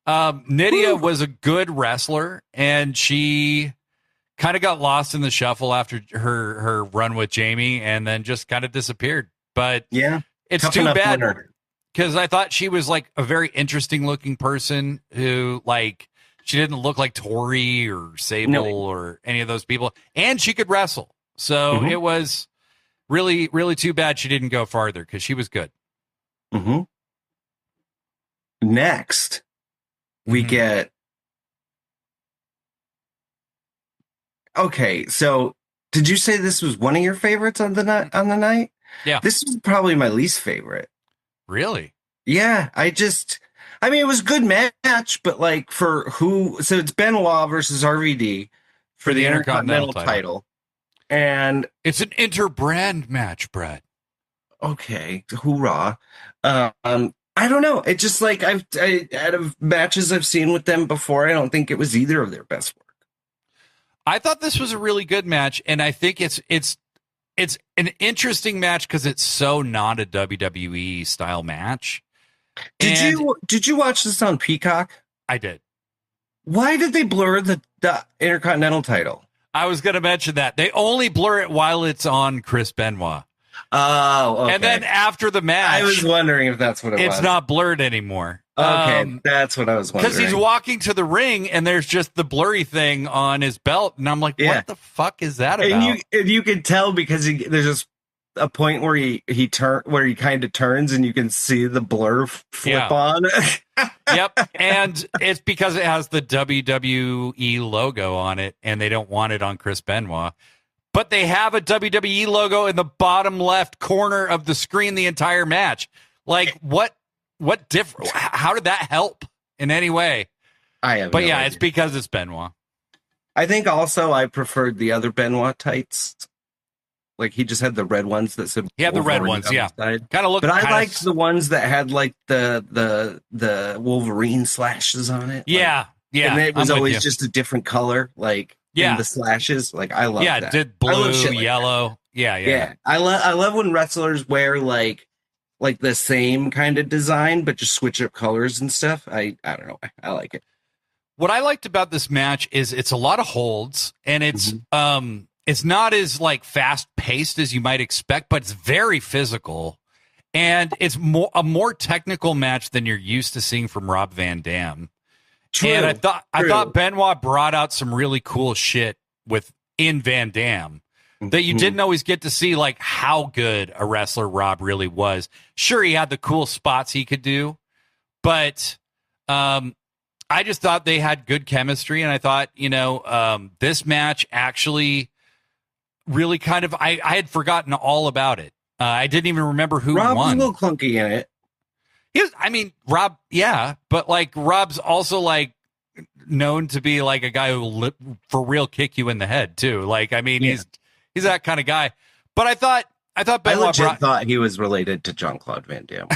Nydia was a good wrestler, and she kind of got lost in the shuffle after her run with Jamie, and then just kind of disappeared. But it's too bad, because I thought she was like a very interesting looking person who she didn't look like Tori or Sable or any of those people, and she could wrestle. So it was really, really too bad she didn't go farther, because she was good. Next, we get. Okay, so did you say this was one of your favorites on the night? Yeah, this was probably my least favorite. Really? Yeah, it was a good match, but for who? So it's Benoit versus RVD for the Intercontinental title. And it's an interbrand match, Brett. Okay, hoorah. I don't know. It just out of matches I've seen with them before, I don't think it was either of their best work. I thought this was a really good match, and I think it's an interesting match because it's so not a WWE style match. Did you watch this on Peacock? I did. Why did they blur the Intercontinental title? I was going to mention that. They only blur it while it's on Chris Benoit. Oh, okay. And then after the match, I was wondering if that's what it was. It's not blurred anymore. Okay, that's what I was wondering. Because he's walking to the ring and there's just the blurry thing on his belt, and I'm like, what the fuck is that about? And you can tell because there's just a point where he kind of turns and you can see the blur flip on. Yep, and it's because it has the WWE logo on it, and they don't want it on Chris Benoit. but they have a WWE logo in the bottom left corner of the screen the entire match. Like, what different? How did that help in any way? I have But no yeah, idea. it's because it's Benoit. I think also I preferred the other Benoit tights. Like he just had the red ones that said He had the red Wolverine ones, on yeah. the side. Kind of look. But I liked the ones that had like the Wolverine slashes on it. Yeah, like, yeah. And it was I'm with always you. just a different color, like in the slashes. Like I love that. Yeah, did I love blue, shit like yellow. that. Yeah. I love when wrestlers wear like the same kind of design, but just switch up colors and stuff. I don't know. I like it. What I liked about this match is it's a lot of holds, and it's not as like fast paced as you might expect, but it's very physical, and it's a more technical match than you're used to seeing from Rob Van Dam. True. And I thought Benoit brought out some really cool shit in Van Dam that you didn't always get to see, like how good a wrestler Rob really was. Sure, he had the cool spots he could do, but I just thought they had good chemistry, and I thought, this match actually really kind of, I had forgotten all about it. I didn't even remember who Rob won. was a little clunky in it. Rob, yeah, but like Rob's also like known to be like a guy who will for real kick you in the head too. Like, he's that kind of guy. But I thought Benoit thought he was related to Jean-Claude Van Damme.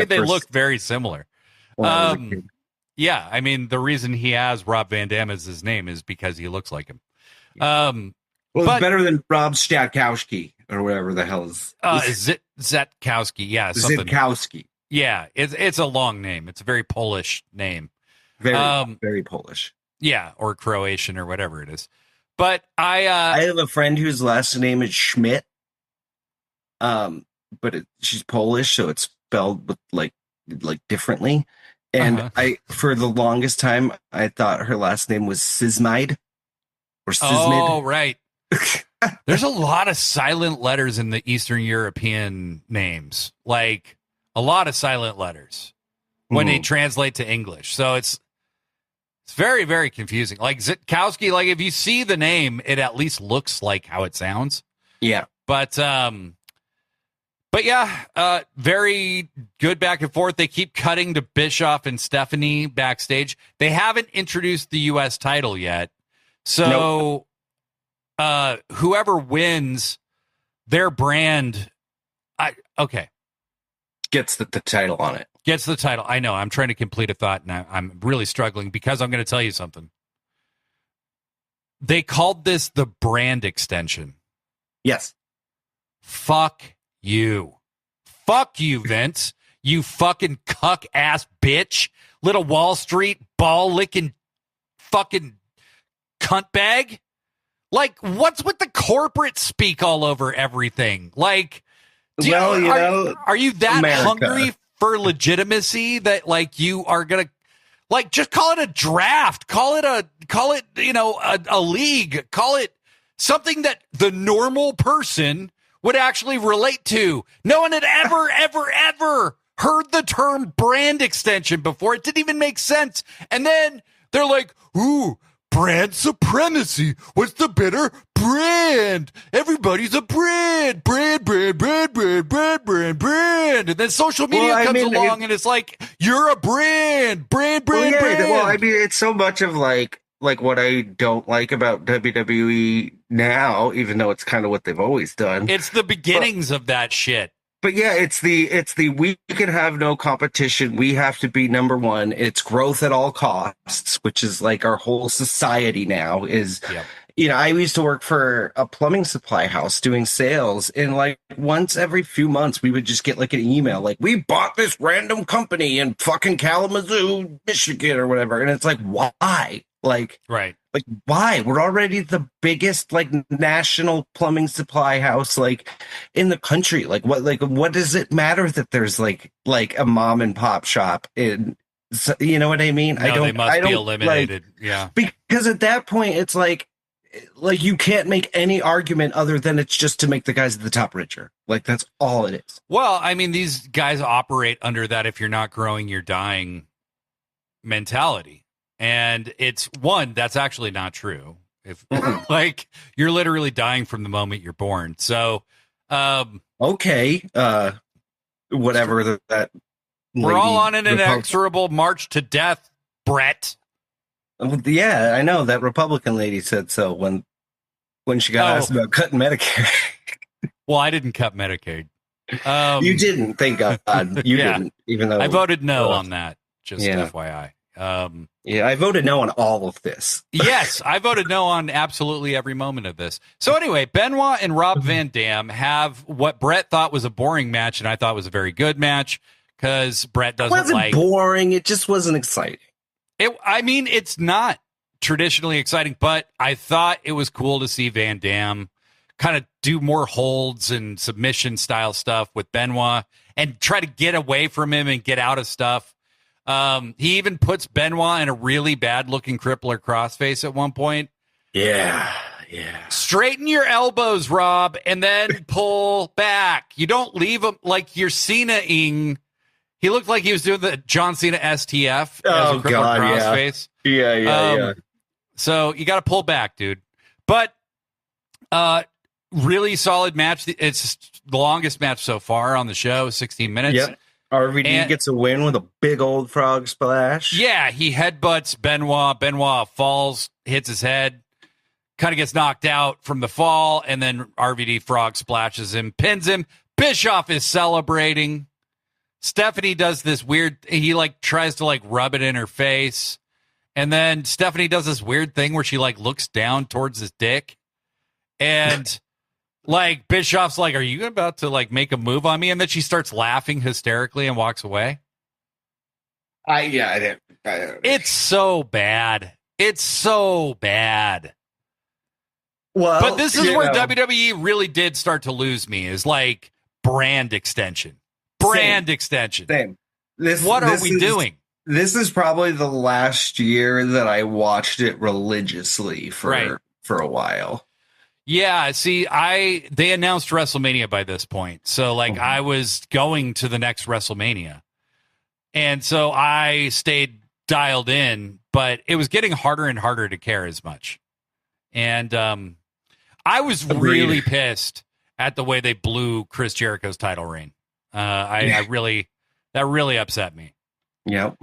they looked very similar. Yeah, the reason he has Rob Van Dam as his name is because he looks like him. Well, it's better than Rob Statkowski or whatever the hell is. Zetkowski, yeah, something. Zetkowski. Yeah, it's a long name. It's a very Polish name. Very Polish. Yeah, or Croatian or whatever it is. But I have a friend whose last name is Schmidt. But she's Polish, so it's spelled with like differently. And for the longest time, I thought her last name was Sismide or Sismid. Oh, right. There's a lot of silent letters in the Eastern European names, like a lot of silent letters when they translate to English. So it's very, very confusing. Like Zitkowski, like if you see the name, it at least looks like how it sounds. Yeah. But yeah, very good back and forth. They keep cutting to Bischoff and Stephanie backstage. They haven't introduced the U.S. title yet. So whoever wins their brand, gets the title on it. Gets the title. I know. I'm trying to complete a thought, and I'm really struggling because I'm going to tell you something. They called this the brand extension. Yes. Fuck you. Fuck you, Vince. You fucking cuck ass bitch. Little Wall Street ball licking fucking cunt bag. Like, what's with the corporate speak all over everything? Like, are you that America. hungry for legitimacy that like you are gonna like just call it a draft, call it a league, call it something that the normal person would actually relate to. No one had ever heard the term brand extension before. It didn't even make sense. And then they're like, ooh, brand supremacy. What's the better brand? Everybody's a brand. Brand. And then social media comes along and it's like, you're a brand. Brand. Well, it's so much of like what I don't like about WWE now, even though it's kind of what they've always done. It's the beginnings of that shit. But yeah, it's the we can have no competition. We have to be number one. It's growth at all costs, which is like our whole society now is, I used to work for a plumbing supply house doing sales, and like once every few months we would just get like an email like, we bought this random company in fucking Kalamazoo, Michigan or whatever. And it's like, why? Like, right. Like, why? We're already the biggest like national plumbing supply house like in the country. Like, what does it matter that there's like a mom and pop shop in? You know what I mean? No, they must be eliminated. Yeah, because at that point it's like you can't make any argument other than it's just to make the guys at the top richer. Like that's all it is. Well, these guys operate under that if you're not growing, you're dying mentality. And it's one, that's actually not true. If like you're literally dying from the moment you're born. So, okay, whatever that. We're all on an inexorable march to death, Brett. Yeah, I know that Republican lady said so when she got asked about cutting Medicare. Well, I didn't cut Medicaid. You didn't, thank God. You didn't, even though I voted no on that. Just FYI. Yeah, I voted no on all of this. Yes, I voted no on absolutely every moment of this. So anyway, Benoit and Rob Van Dam have what Brett thought was a boring match, and I thought was a very good match because Brett doesn't It wasn't boring. It just wasn't exciting. I mean, it's not traditionally exciting, but I thought it was cool to see Van Dam kind of do more holds and submission style stuff with Benoit and try to get away from him and get out of stuff. He even puts Benoit in a really bad looking crippler crossface at one point. Yeah. Straighten your elbows, Rob, and then pull back. You don't leave him like you're Cena-ing. He looked like he was doing the John Cena STF as a crippler crossface. Yeah. So you got to pull back, dude. But really solid match. It's the longest match so far on the show, 16 minutes. Yep. RVD gets a win with a big old frog splash. Yeah, he headbutts Benoit. Benoit falls, hits his head, kind of gets knocked out from the fall, and then RVD frog splashes him, pins him. Bischoff is celebrating. Stephanie does this weird, he like tries to like rub it in her face. And then Stephanie does this weird thing where she like looks down towards his dick. And like Bischoff's like, are you about to like make a move on me? And then she starts laughing hysterically and walks away. It's so bad. It's so bad. Well, but this is where WWE really did start to lose me, is like brand extension. Same. What are we doing? This is probably the last year that I watched it religiously for a while. Yeah, see, they announced WrestleMania by this point. So like I was going to the next WrestleMania. And so I stayed dialed in, but it was getting harder and harder to care as much. And I was really pissed at the way they blew Chris Jericho's title reign. That really upset me. Yep.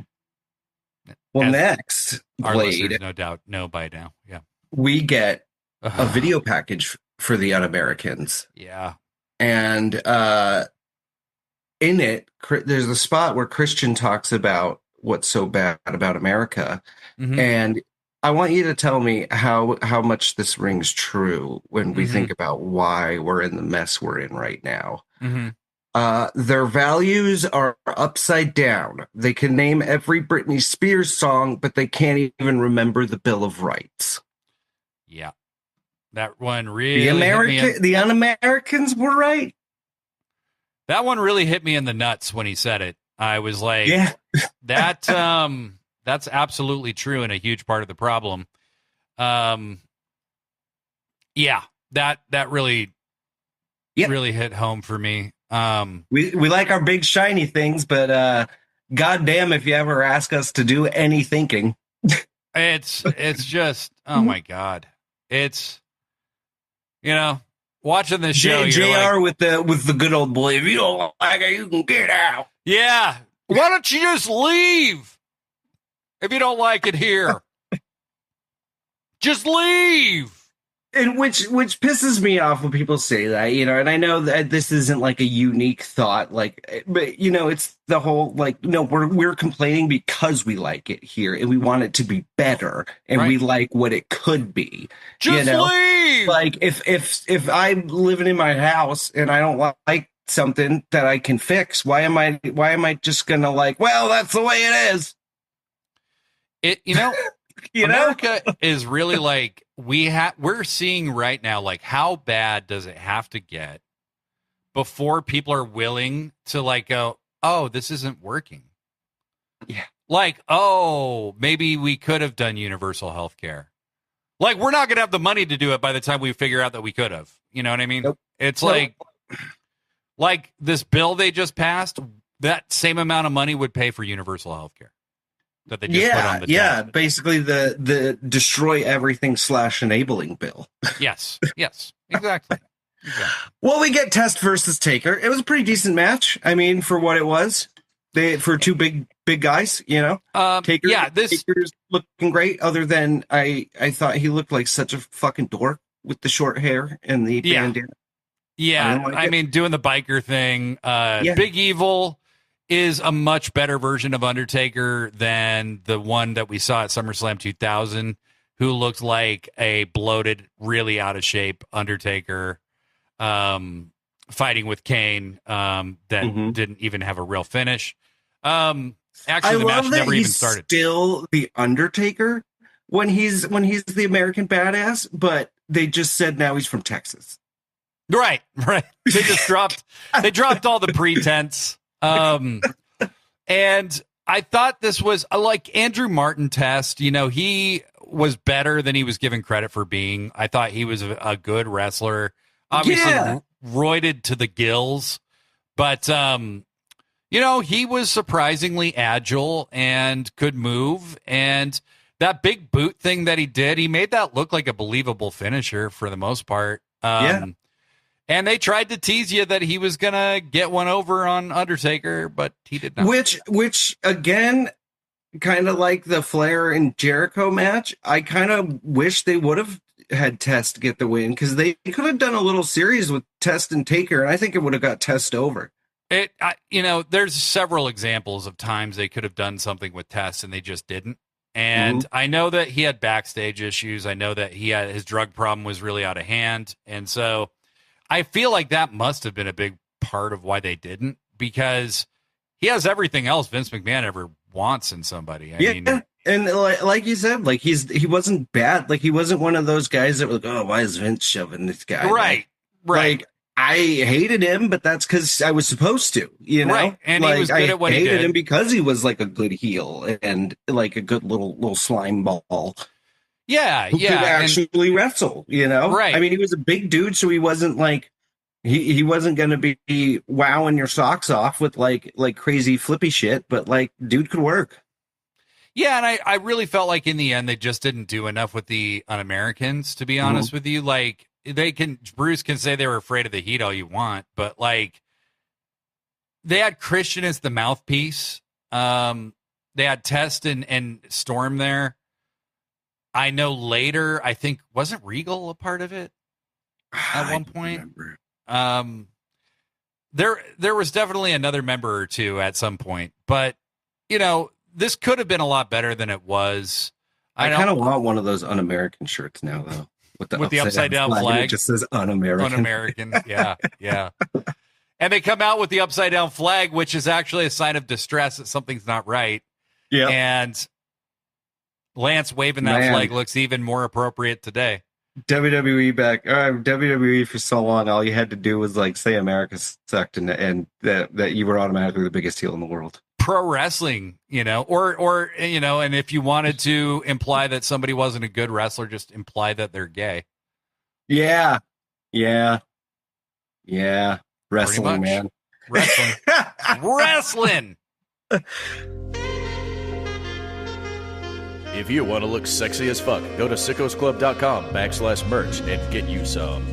Well, As next, our Blade, listeners no doubt know by now. Yeah. We get a video package for the Un-Americans. Yeah. And in it, there's a spot where Christian talks about what's so bad about America. Mm-hmm. And I want you to tell me how much this rings true when we think about why we're in the mess we're in right now. Mm-hmm. Their values are upside down. They can name every Britney Spears song, but they can't even remember the Bill of Rights. Yeah. That one really the Un-Americans were right. That one really hit me in the nuts when he said it. I was like, yeah. that's absolutely true and a huge part of the problem. Yeah, that really really hit home for me. We like our big shiny things, but goddamn if you ever ask us to do any thinking. It's just, oh my God. It's, watching this show. JR with the good old boy. If you don't like it, you can get out. Yeah. Why don't you just leave? If you don't like it here, just leave. And which pisses me off when people say that, and I know that this isn't like a unique thought, like, but it's the whole, like, no, we're complaining because we like it here and we want it to be better and we like what it could be. Just leave. Like if I'm living in my house and I don't like something that I can fix, why am I just gonna like, well, that's the way it is. America is really like, we're seeing right now, like, how bad does it have to get before people are willing to like go, oh, this isn't working. Yeah. Like, oh, maybe we could have done universal health care. Like, we're not going to have the money to do it by the time we figure out that we could have. You know what I mean? Nope. It's like this bill they just passed, that same amount of money would pay for universal health care. that they just put on the debt. Basically the destroy everything / enabling bill. Yes, exactly. Well, we get Test versus Taker. It was a pretty decent match. I mean, for what it was, for two big guys, you know. Taker's looking great. Other than I thought he looked like such a fucking dork with the short hair and the bandana. Yeah, I mean, doing the biker thing. Big Evil is a much better version of Undertaker than the one that we saw at SummerSlam 2000, who looked like a bloated, really out of shape Undertaker. Fighting with Kane that didn't even have a real finish. Actually, the match never even started. Still the Undertaker when he's the American Badass, but they just said now he's from Texas. Right. They just dropped all the pretense. And I thought this was like Andrew Martin Test. You know, he was better than he was given credit for being. I thought he was a good wrestler. Obviously, roided to the gills, but you know, he was surprisingly agile and could move. And that big boot thing that he did, he made that look like a believable finisher for the most part. And they tried to tease you that he was gonna get one over on Undertaker, but he did not. Which again, kind of like the Flair and Jericho match, I kind of wish they would have had Test get the win, because they could have done a little series with Test and Taker, and I think it would have got Test over. You know, there's several examples of times they could have done something with Test and they just didn't. And I know that he had backstage issues. I know that his drug problem was really out of hand, and so I feel like that must have been a big part of why they didn't, because he has everything else Vince McMahon ever wants in somebody. I mean. And like you said, like he wasn't bad. Like he wasn't one of those guys that was like, oh, why is Vince shoving this guy? Right. Like I hated him, but that's because I was supposed to, you know. Right. And he was good at what he did. I hated him because he was like a good heel and like a good little slime ball. Yeah, who could actually wrestle, you know. Right. I mean, he was a big dude, so he wasn't like he wasn't going to be wowing your socks off with like crazy flippy shit, but like dude could work. Yeah, and I really felt like in the end they just didn't do enough with the Un-Americans, to be honest with you. Like Bruce can say they were afraid of the heat all you want, but like they had Christian as the mouthpiece. They had Test and Storm there. I know later, I think, wasn't Regal a part of it at one point? There was definitely another member or two at some point, but you know, this could have been a lot better than it was. I kind of want one of those Un-American shirts now, though, with the upside down flag. It just says Un-American. Un-American, yeah. And they come out with the upside down flag, which is actually a sign of distress that something's not right. Yeah. And Lance waving that flag looks even more appropriate today. WWE for so long, all you had to do was like say America sucked, and that you were automatically the biggest heel in the world. Pro wrestling, you know, or you know, and if you wanted to imply that somebody wasn't a good wrestler, just imply that they're gay. Yeah. Wrestling, man. Wrestling. If you want to look sexy as fuck, go to sickosclub.com/merch and get you some.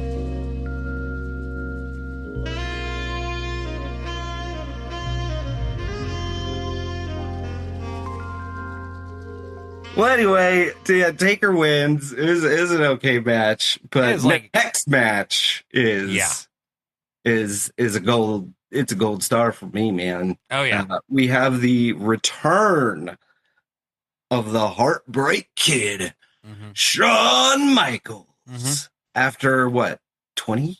Well, anyway, Taker wins. It is an okay match, but next match is a gold. It's a gold star for me, man. Oh yeah, we have the return of the Heartbreak Kid, Shawn Michaels. After what, 10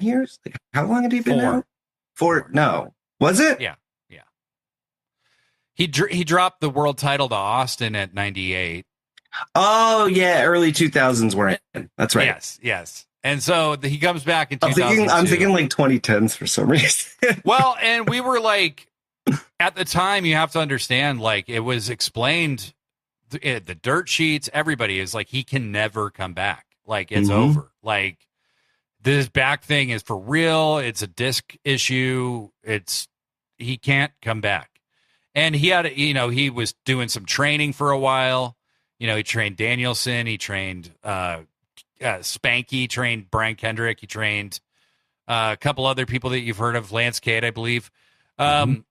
years? Like, how long had he been out? 4? No, was it? Yeah. He dropped the world title to Austin at 98. Oh yeah, early 2000s were in. That's right. Yes. And so he comes back in 2002. I'm thinking like 2010s for some reason. Well, and we were like, at the time, you have to understand, like, it was explained, the dirt sheets, everybody is like, he can never come back. Like, it's over. Like, this back thing is for real. It's a disc issue. He can't come back. And he had, he was doing some training for a while. He trained Danielson. He trained Spanky, trained Brian Kendrick. He trained a couple other people that you've heard of, Lance Cade, I believe. Even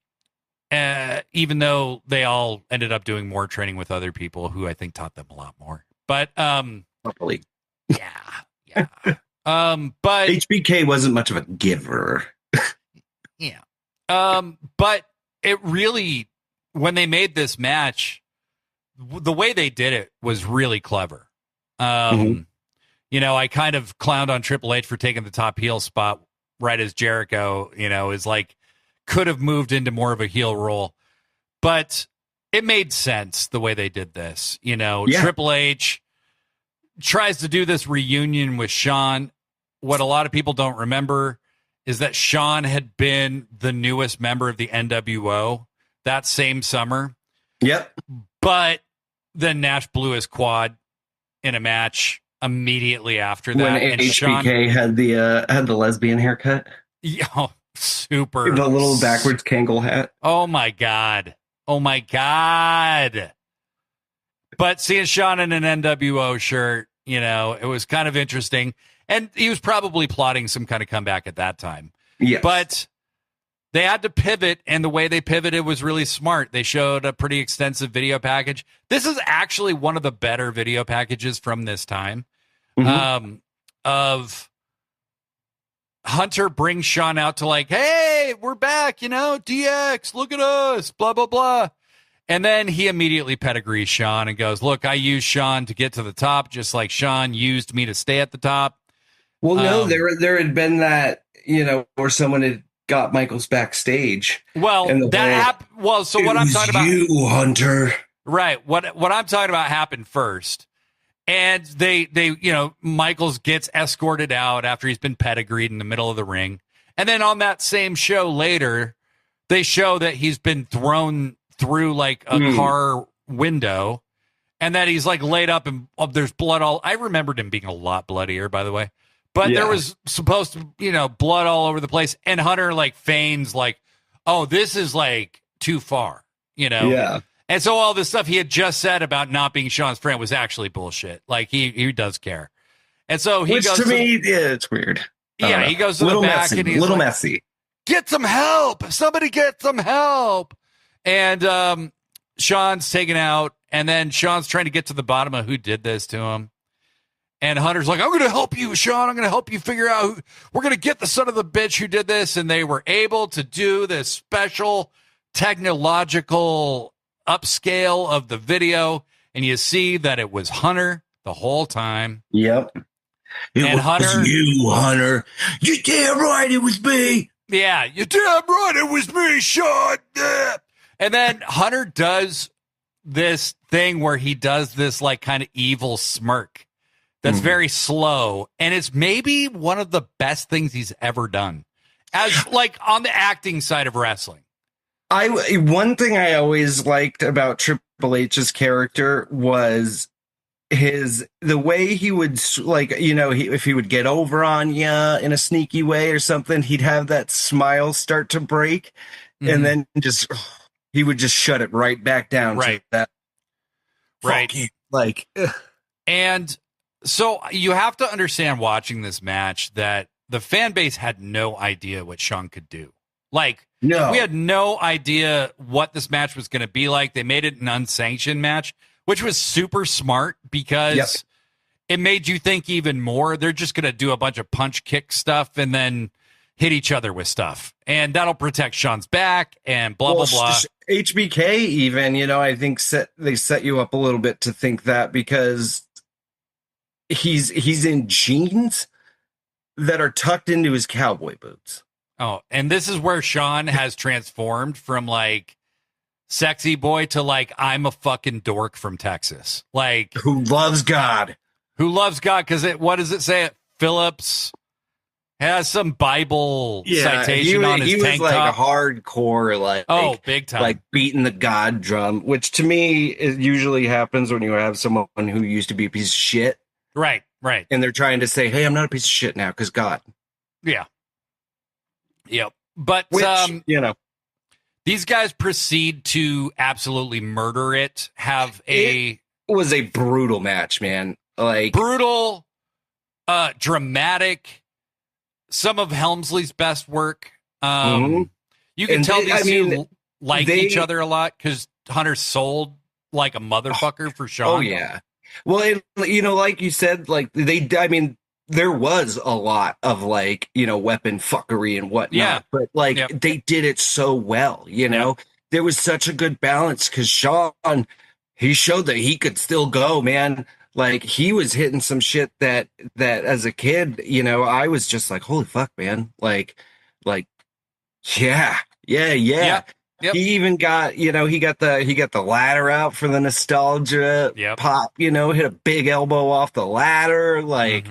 though they all ended up doing more training with other people who I think taught them a lot more. But probably. Yeah. But HBK wasn't much of a giver. Yeah. But it really, when they made this match, the way they did it was really clever. I kind of clowned on Triple H for taking the top heel spot right as Jericho, is like, could have moved into more of a heel role, but it made sense the way they did this. Triple H tries to do this reunion with Shawn. What a lot of people don't remember is that Shawn had been the newest member of the NWO that same summer. Yep. But then Nash blew his quad in a match immediately after that. When HBK had the lesbian haircut. Yeah, super. The little backwards Kangol hat. Oh my God. But seeing Shawn in an NWO shirt, it was kind of interesting. And he was probably plotting some kind of comeback at that time. Yes. But they had to pivot, and the way they pivoted was really smart. They showed a pretty extensive video package. This is actually one of the better video packages from this time. Of Hunter brings Shawn out to like, hey, we're back, DX, look at us, blah, blah, blah. And then he immediately pedigrees Shawn and goes, look, I used Shawn to get to the top, just like Shawn used me to stay at the top. Well, no, there had been that, where someone had got Michaels backstage. Well, that happened. Well, so what I'm talking about, you, Hunter. Right. What I'm talking about happened first. And they Michaels gets escorted out after he's been pedigreed in the middle of the ring. And then on that same show later, they show that he's been thrown through like a car window and that he's like laid up and there's blood all. I remembered him being a lot bloodier, by the way. But there was supposed to, blood all over the place. And Hunter like feigns like, oh, this is like too far, Yeah. And so all this stuff he had just said about not being Shawn's friend was actually bullshit. Like he does care. And so he goes to me, it's weird. Yeah, he goes to the back and he's a little like, messy. Get some help. Somebody get some help. And Shawn's taken out. And then Shawn's trying to get to the bottom of who did this to him. And Hunter's like, I'm going to help you, Shawn. I'm going to help you figure out we're going to get the son of the bitch who did this. And they were able to do this special technological upscale of the video. And you see that it was Hunter the whole time. Yep. And Hunter, you, Hunter. You're damn right it was me. Yeah, you're damn right it was me, Shawn. Yeah. And then Hunter does this thing where he does this like kind of evil smirk. That's very slow, and it's maybe one of the best things he's ever done, as like on the acting side of wrestling. One thing I always liked about Triple H's character was the way he would like, if he would get over on you in a sneaky way or something, he'd have that smile start to break, and then he would just shut it right back down. Right. To that. Right. Like, and so you have to understand watching this match that the fan base had no idea what Shawn could do. Like, no, we had no idea what this match was going to be like. They made it an unsanctioned match, which was super smart because it made you think even more. They're just going to do a bunch of punch kick stuff and then hit each other with stuff. And that'll protect Shawn's back and blah, blah, blah. HBK even, I think they set you up a little bit to think that because he's in jeans that are tucked into his cowboy boots. Oh, and this is where Shawn has transformed from like sexy boy to like, I'm a fucking dork from Texas. Like, who loves God. Because what does it say? Phillips has some Bible citation on his tank was like top. A hardcore, like, big time, like beating the God drum, which to me it usually happens when you have someone who used to be a piece of shit. Right. And they're trying to say, hey, I'm not a piece of shit now because God. Yeah. Yep. But, which, These guys proceed to absolutely murder it. It was a brutal match, man. Like brutal, dramatic. Some of Helmsley's best work. You can tell these two like each other a lot because Hunter sold like a motherfucker for Sean. Oh yeah. Well, like you said, like there was a lot of like, weapon fuckery and whatnot, but like they did it so well, there was such a good balance because Sean, he showed that he could still go, man. Like he was hitting some shit that as a kid, I was just like, holy fuck, man. Like, yeah. Yep. He even got, he got the ladder out for the nostalgia pop, hit a big elbow off the ladder. Like,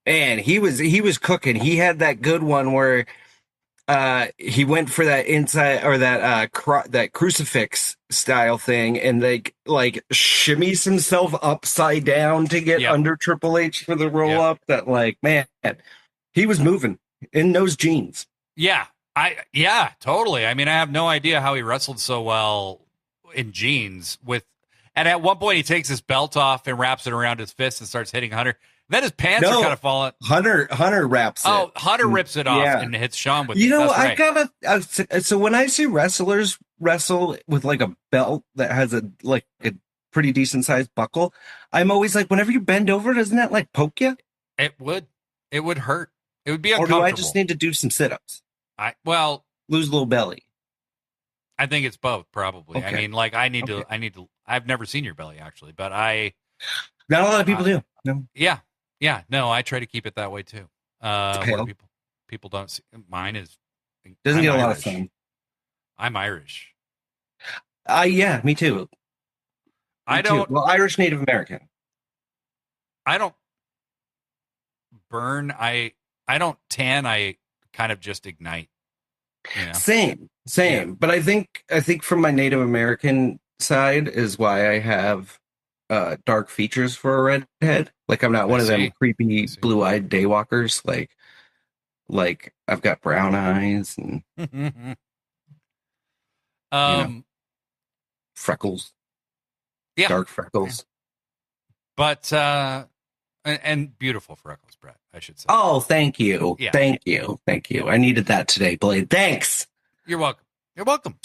man, he was cooking. He had that good one where he went for that inside or that crucifix style thing and like shimmies himself upside down to get under Triple H for the roll up. That like, man, he was moving in those jeans. Yeah, totally. I mean, I have no idea how he wrestled so well in jeans and at one point he takes his belt off and wraps it around his fist and starts hitting Hunter. Then his pants are kind of falling. Hunter wraps it. Oh, Hunter rips it off and hits Sean with it. So when I see wrestlers wrestle with like a belt that has a pretty decent sized buckle, I'm always like, whenever you bend over, doesn't that like poke you? It would hurt. It would be uncomfortable. Or do I just need to do some sit-ups? Lose a little belly. I think it's both, probably. Okay. I mean, like I need to. I've never seen your belly actually, but not a lot of people do. No. Yeah. No, I try to keep it that way too. Where people don't see. Mine doesn't get a lot of sun. I'm Irish. Yeah, me too. Well, Irish Native American. I don't burn. I don't tan. I kind of just ignite. Same. Yeah. But I think from my Native American side is why I have dark features for a redhead. Like I'm not one of them creepy blue-eyed daywalkers. Like I've got brown eyes and freckles. Yeah, dark freckles. But and beautiful freckles, Brett, I should say. Oh, thank you. Yeah. Thank you. I needed that today, Blade. Thanks. You're welcome.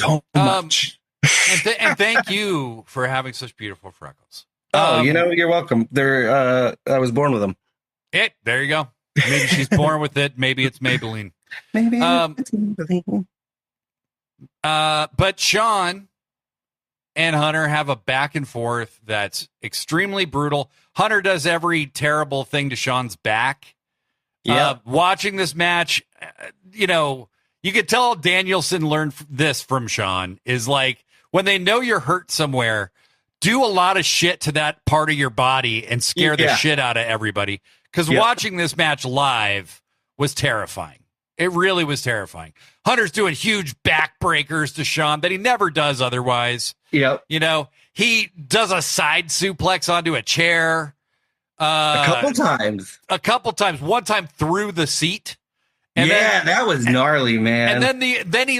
So much. And thank you for having such beautiful freckles. You're welcome. I was born with them. There you go. Maybe she's born with it. Maybe it's Maybelline. It's Maybelline. But Sean and Hunter have a back and forth that's extremely brutal. Hunter does every terrible thing to Sean's back. Watching this match, you could tell Danielson learned this from Sean is like when they know you're hurt somewhere, do a lot of shit to that part of your body and scare the shit out of everybody. Because watching this match live was terrifying. It really was terrifying. Hunter's doing huge backbreakers to Sean that he never does otherwise. Yep. He does a side suplex onto a chair. A couple times. One time through the seat. And that was gnarly, man. And then he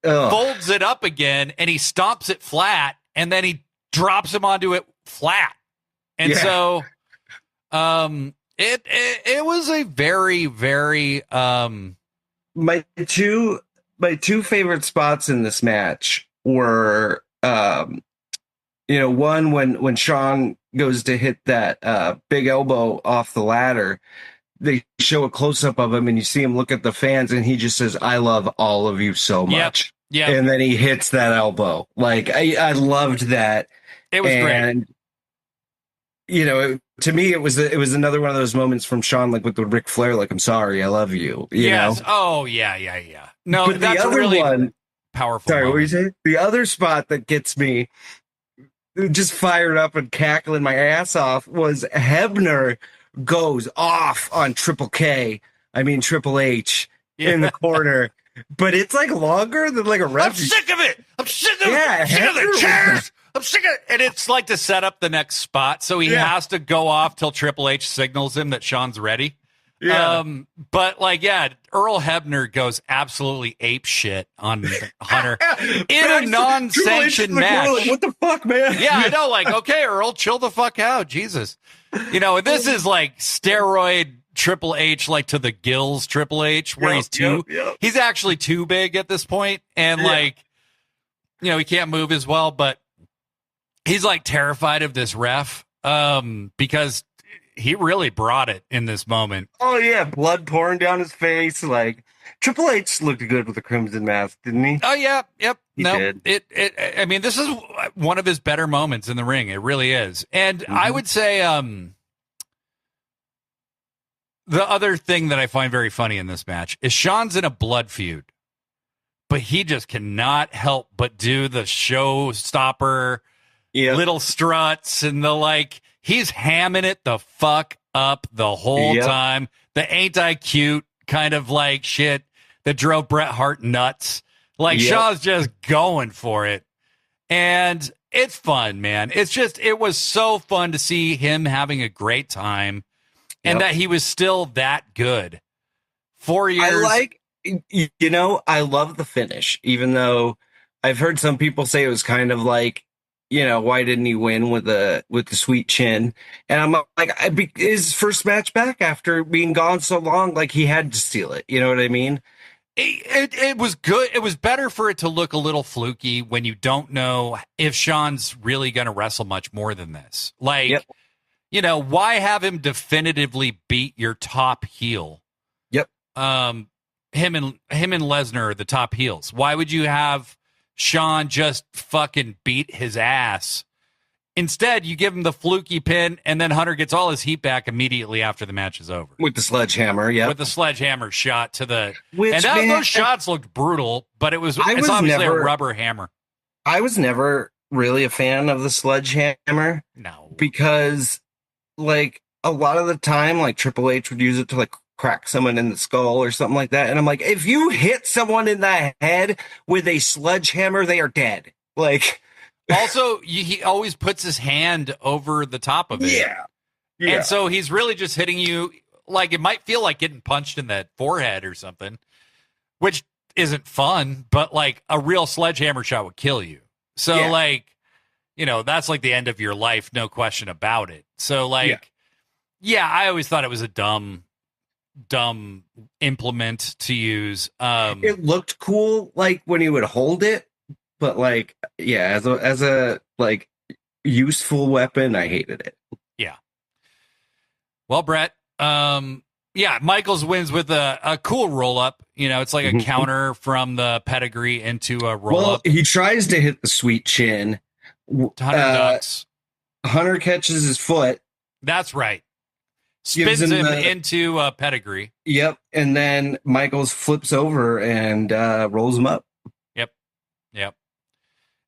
folds it up again and he stomps it flat and then he drops him onto it flat. And so it was a very, very my two favorite spots in this match were one when Sean goes to hit that big elbow off the ladder. They show a close-up of him and you see him look at the fans and he just says, I love all of you so much. Yeah. And then he hits that elbow. Like I loved that. It was great. To me, it was another one of those moments from Sean, like with the Ric Flair, like, I'm sorry, I love you. You know? Oh, yeah. No, but that's the other really one, powerful. Sorry, moment. what were you saying? The other spot that gets me just fired up and cackling my ass off was Hebner goes off on Triple H in the corner. But it's like longer than like a ref. I'm sick of it. I'm sick of the chairs. I'm sick of it. And it's like to set up the next spot. So he has to go off till Triple H signals him that Sean's ready. Yeah. But like, yeah, Earl Hebner goes absolutely ape shit on Hunter in a non-sanctioned match. Like, what the fuck, man? Yeah, I know. Like, okay, Earl, chill the fuck out, Jesus. You know, this is like steroid Triple H, like to the gills Triple H, where he's actually too big at this point, and like, you know, he can't move as well, but he's like terrified of this ref, because he really brought it in this moment. Oh yeah, blood pouring down his face. Like Triple H looked good with the crimson mask, didn't he? Oh yeah, yep. He no, did. It. I mean, this is one of his better moments in the ring. It really is. And I would say, the other thing that I find very funny in this match is Sean's in a blood feud, but he just cannot help but do the showstopper little struts and the like. He's hamming it the fuck up the whole time. The ain't I cute kind of like shit that drove Bret Hart nuts. Like Shaw's just going for it. And it's fun, man. It was so fun to see him having a great time and that he was still that good. 4 years. I love the finish, even though I've heard some people say it was kind of like, you know, why didn't he win with the sweet chin? And I'm like, his first match back after being gone so long, like he had to steal it. You know what I mean? It was good. It was better for it to look a little fluky when you don't know if Sean's really going to wrestle much more than this. Like, you know, why have him definitively beat your top heel? Yep. Him and Lesnar are the top heels. Why would you have Sean just fucking beat his ass? Instead, you give him the fluky pin, and then Hunter gets all his heat back immediately after the match is over. With the sledgehammer, With the sledgehammer shot to the... those shots looked brutal, but it's obviously a rubber hammer. I was never really a fan of the sledgehammer. No. Because, like, a lot of the time, like, Triple H would use it to, like, crack someone in the skull or something like that. And I'm like, if you hit someone in the head with a sledgehammer, they are dead. Like... Also, he always puts his hand over the top of it. Yeah. And so he's really just hitting you, like, it might feel like getting punched in the forehead or something, which isn't fun, but, like, a real sledgehammer shot would kill you. So, like, you know, that's, like, the end of your life, no question about it. So, like, I always thought it was a dumb implement to use. It looked cool, like, when he would hold it. But like, as a like useful weapon, I hated it. Yeah. Well, Brett, Michaels wins with a cool roll up. You know, it's like a counter from the pedigree into a roll up. He tries to hit the sweet chin. Hunter ducks. Hunter catches his foot. That's right. Spins him into a pedigree. Yep. And then Michaels flips over and rolls him up. Yep.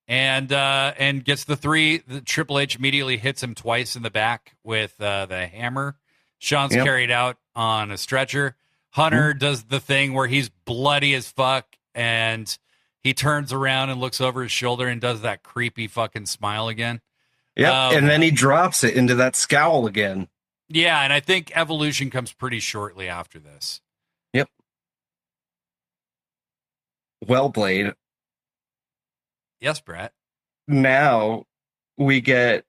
And gets the 3. The Triple H immediately hits him twice in the back with the hammer. Sean's carried out on a stretcher. Hunter does the thing where he's bloody as fuck, and he turns around and looks over his shoulder and does that creepy fucking smile again. Yeah, and then he drops it into that scowl again. Yeah, and I think Evolution comes pretty shortly after this. Yep. Well played. Yes, Brett. Now we get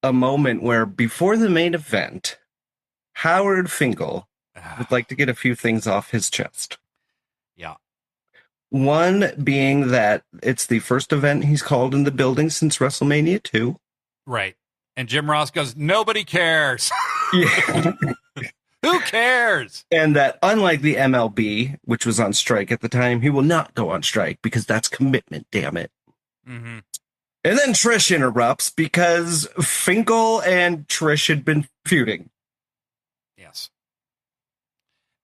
a moment where before the main event, Howard Finkel would like to get a few things off his chest. Yeah. One being that it's the first event he's called in the building since WrestleMania 2. Right. And Jim Ross goes, nobody cares. Yeah. Who cares? And that unlike the MLB, which was on strike at the time, he will not go on strike because that's commitment, damn it. Mm-hmm. And then Trish interrupts because Finkel and Trish had been feuding. Yes.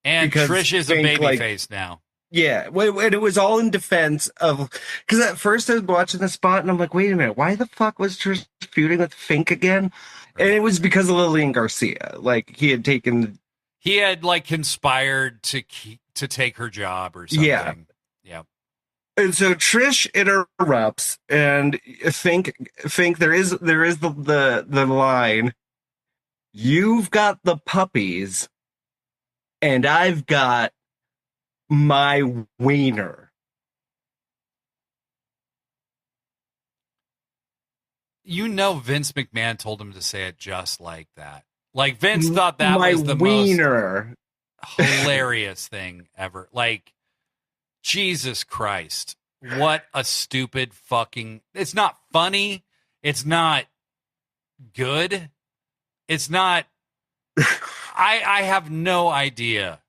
And Because Trish is a babyface now. Yeah, and it was all in defense of... Because at first I was watching the spot and I'm like, wait a minute, why the fuck was Trish feuding with Fink again? Right. And it was because of Lillian Garcia. Like, he had taken... He had, like, conspired to take her job or something. Yeah. Yeah. And so Trish interrupts, and Fink, there is the line, "You've got the puppies, and I've got my wiener. You know, Vince McMahon told him to say it just like that. Like, Vince thought that was the wiener. Most hilarious thing ever. Like, Jesus Christ. What a stupid fucking... It's not funny. It's not good. It's not... I have no idea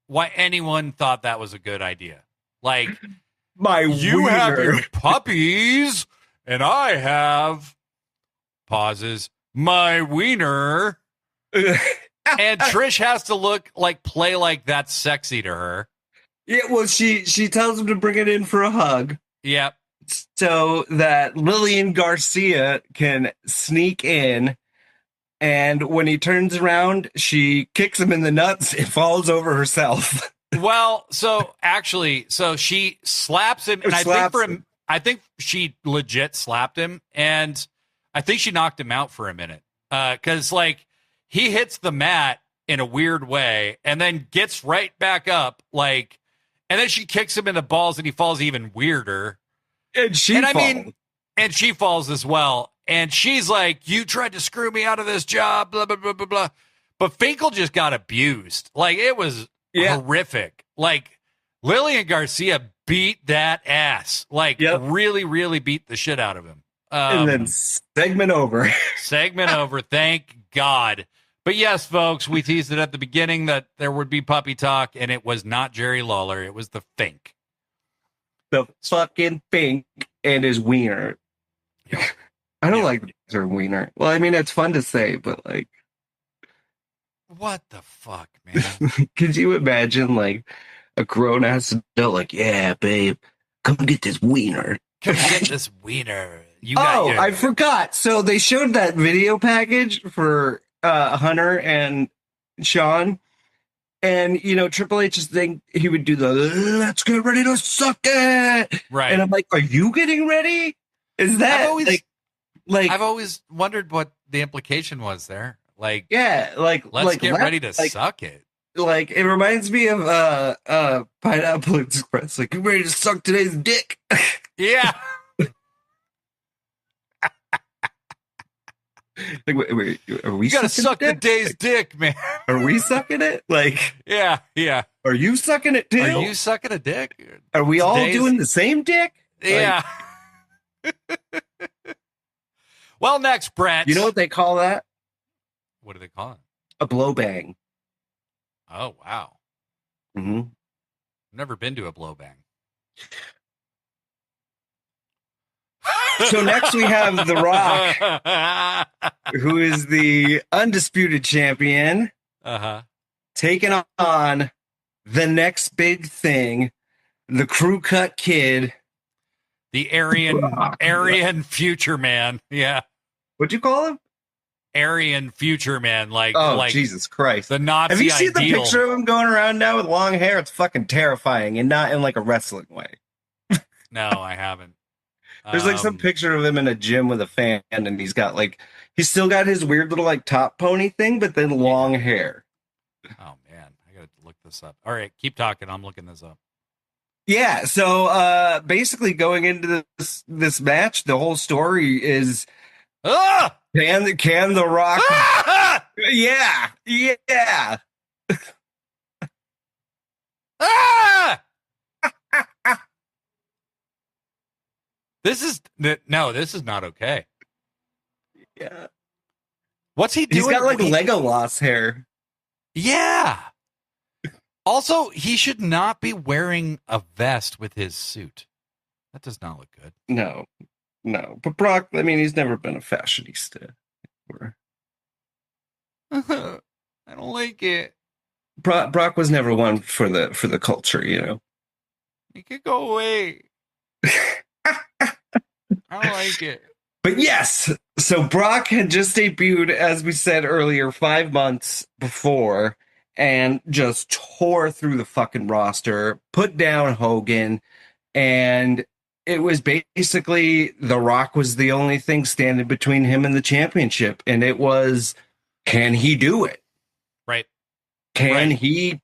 why anyone thought that was a good idea. Like, you wiener. have your puppies, and I have... Pauses. My wiener. And Trish has to play like that's sexy to her. Yeah, well, she tells him to bring it in for a hug. Yep. So that Lillian Garcia can sneak in, and when he turns around, she kicks him in the nuts and falls over herself. Well, so she slaps him, and I think she legit slapped him, and I think she knocked him out for a minute. Because he hits the mat in a weird way and then gets right back up, and then she kicks him in the balls and he falls even weirder. And she falls as well. And she's like, you tried to screw me out of this job, blah, blah, blah, blah, blah. But Finkel just got abused. It was horrific. Lillian Garcia beat that ass. Really, really beat the shit out of him. And then segment over. Segment over. Thank God. But yes, folks, we teased it at the beginning that there would be puppy talk, and it was not Jerry Lawler. It was the Fink. The fucking Fink and his wiener. Yep. I don't like her wiener. Well, I mean, it's fun to say, but what the fuck, man? Could you imagine a grown-ass adult yeah, babe, come get this wiener. Come get this wiener. I forgot. So they showed that video package for Hunter and Sean, and Triple H's thing, he would do the let's get ready to suck it, right? And I'm like, are you getting ready? Is that I've always wondered what the implication was there. Let's get ready to suck it. It reminds me of Pineapple Express. You ready to suck today's dick? Yeah. Wait, are we? You gotta suck the day's dick, man. Are we sucking it? Yeah. Are you sucking it too? Are you sucking a dick? Are we all doing the same dick? Yeah. Well, next, Brett. You know what they call that? What do they call it? A blow bang. Oh, wow. Mm-hmm. I've never been to a blow bang. So next we have The Rock, who is the undisputed champion, taking on the next big thing, the crew cut kid, the Aryan future man. Yeah. What'd you call him? Aryan future man. Jesus Christ. The Nazi Have you seen ideal. the picture of him going around now with long hair? It's fucking terrifying, and not in a wrestling way. No, I haven't. There's some picture of him in a gym with a fan, and he's got he's still got his weird little top pony thing, but then long hair. Oh man, I gotta look this up. All right, keep talking. I'm looking this up. Yeah, so basically going into this match, the whole story is can the Rock yeah. This is not okay. Yeah. What's he doing? He's got Legolas hair. Yeah. Also, he should not be wearing a vest with his suit. That does not look good. No. But Brock, I mean, he's never been a fashionista. I don't like it. Brock was never one for the culture, He could go away. I don't like it. But yes, so Brock had just debuted, as we said earlier, 5 months before, and just tore through the fucking roster, put down Hogan, and it was basically The Rock was the only thing standing between him and the championship, and it was, can he do it? Right. Can he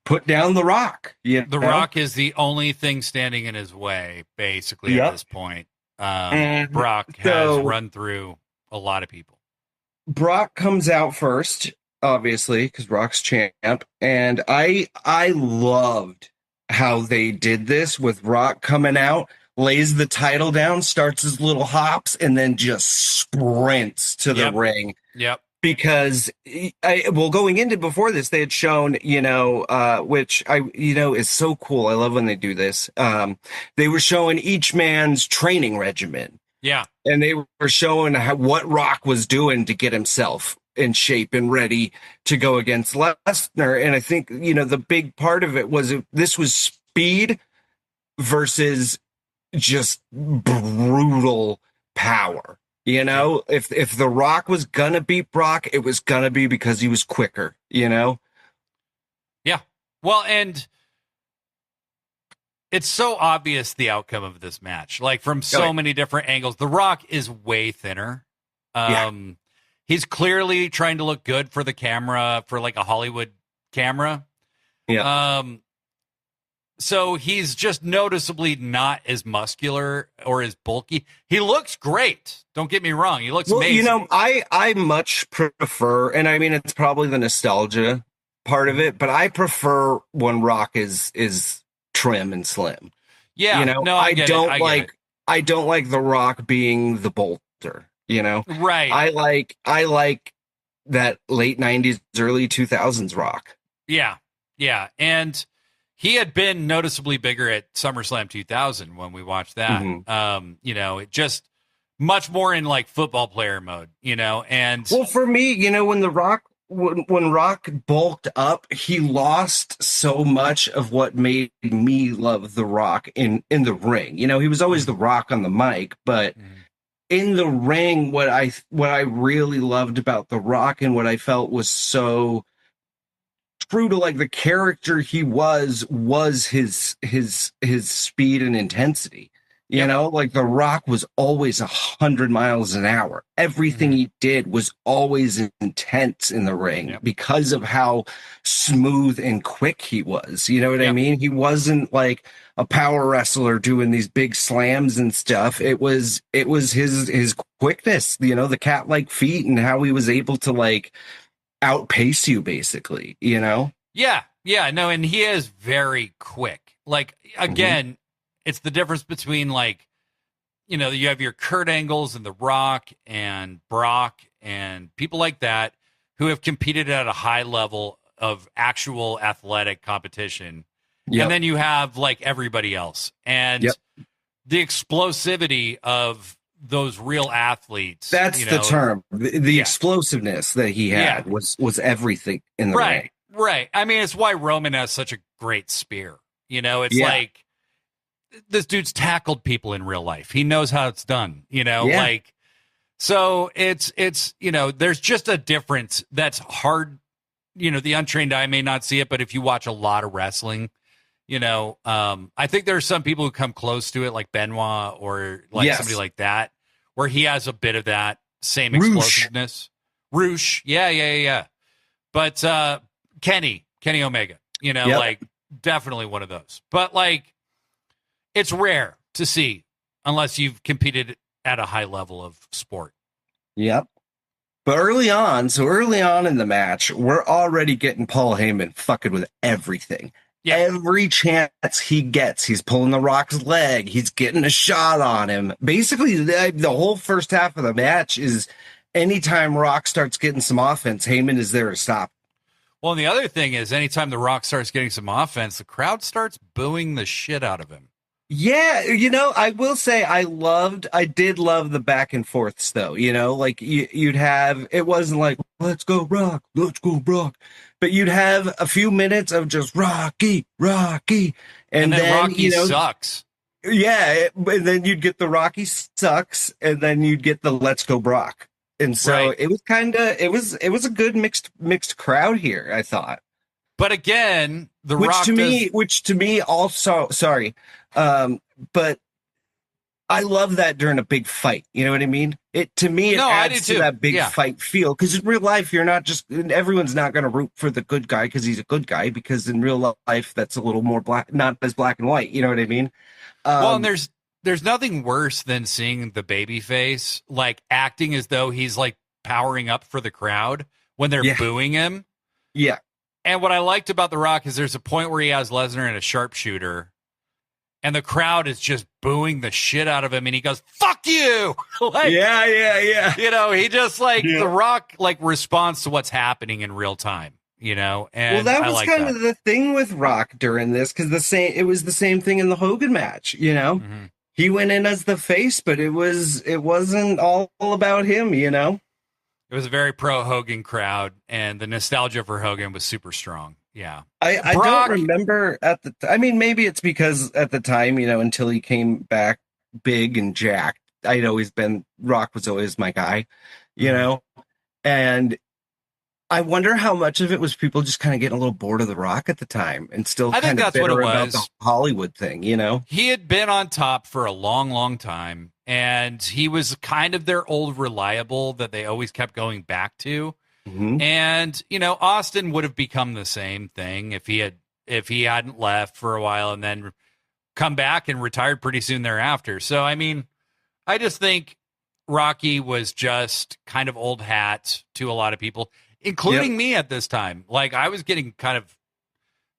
put down The Rock? The Rock is the only thing standing in his way, basically, at this point. Brock has run through a lot of people. Brock comes out first, obviously, because Brock's champ, and I loved how they did this with Brock coming out, lays the title down, starts his little hops, and then just sprints to the ring. Yep. Because going into before this, they had shown, which is so cool. I love when they do this. They were showing each man's training regimen. Yeah. And they were showing what Rock was doing to get himself in shape and ready to go against Lesnar. And I think, the big part of it was this was speed versus just brutal power. If The Rock was gonna beat Brock, it was gonna be because he was quicker, Yeah. Well, and it's so obvious the outcome of this match, like from so many different angles. The Rock is way thinner. He's clearly trying to look good for the camera, for like a Hollywood camera. Yeah. So he's just noticeably not as muscular or as bulky. He looks great. Don't get me wrong. He looks amazing. I much prefer, and I mean, it's probably the nostalgia part of it, but I prefer when Rock is trim and slim. Yeah. I don't like The Rock being the bolter, Right. I like that late 90s, early 2000s Rock. Yeah. Yeah. And he had been noticeably bigger at SummerSlam 2000 when we watched that. Mm-hmm. It just much more in like football player mode, and well, for me, when Rock bulked up, he lost so much of what made me love The Rock in the ring. He was always The Rock on the mic, but in the ring, what I really loved about The Rock and what I felt was so true to like the character he was his speed and intensity. Like The Rock was always 100 miles an hour. Everything he did was always intense in the ring because of how smooth and quick he was. You know what I mean? He wasn't like a power wrestler doing these big slams and stuff. It was his quickness, the cat-like feet and how he was able to like outpace you basically, Yeah. No, and he is very quick. Like, again, it's the difference between like, you have your Kurt Angles and The Rock and Brock and people like that who have competed at a high level of actual athletic competition. And then you have like everybody else. And the explosivity of those real athletes. That's the term. The explosiveness that he had was everything in the ring. Right. I mean, it's why Roman has such a great spear. It's like this dude's tackled people in real life. He knows how it's done, like, so it's, there's just a difference that's hard. The untrained eye may not see it, but if you watch a lot of wrestling, I think there are some people who come close to it, like Benoit or like somebody like that, where he has a bit of that same explosiveness. Roosh. Yeah. But Kenny Omega, like definitely one of those. But like, it's rare to see unless you've competed at a high level of sport. Yep. But early on in the match, we're already getting Paul Heyman fucking with everything. Yeah. Every chance he gets, he's pulling The Rock's leg. He's getting a shot on him. Basically, the whole first half of the match is anytime Rock starts getting some offense, Heyman is there to stop. Well, and the other thing is anytime The Rock starts getting some offense, the crowd starts booing the shit out of him. Yeah, I will say I did love the back and forths though, like you'd have, it wasn't like, let's go Rock, but you'd have a few minutes of just Rocky. And then Rocky sucks. Yeah. And then you'd get the Rocky sucks and then you'd get the let's go Brock. And so it was it was a good mixed crowd here, I thought. But again, which to me also, sorry. But I love that during a big fight. You know what I mean? To me, it No, I do adds to too. that big Yeah. fight feel. Because in real life, you're not just everyone's not going to root for the good guy because he's a good guy. Because in real life, that's a little more black, not as black and white. You know what I mean? Well, and there's nothing worse than seeing the baby face like acting as though he's like powering up for the crowd when they're booing him. Yeah. And what I liked about The Rock is there's a point where he has Lesnar in a sharpshooter, and the crowd is just booing the shit out of him, and he goes, "Fuck you!" Like, yeah. You know, he just like The Rock like responds to what's happening in real time. You know, and well, that was kind of the thing with Rock during this because it was the same thing in the Hogan match. You know, he went in as the face, but it wasn't all about him. You know, it was a very pro Hogan crowd, and the nostalgia for Hogan was super strong. Yeah, I don't remember I mean, maybe it's because at the time, you know, until he came back big and jacked, Rock was always my guy. You know, and I wonder how much of it was people just kind of getting a little bored of The Rock at the time and still I think that's what it about was. the Hollywood thing, you know? He had been on top for a long, long time, and he was kind of their old reliable that they always kept going back to. And, you know, Austin would have become the same thing if he hadn't left for a while and then come back and retired pretty soon thereafter. So, I mean, I just think Rocky was just kind of old hat to a lot of people, including me at this time. Like, I was getting kind of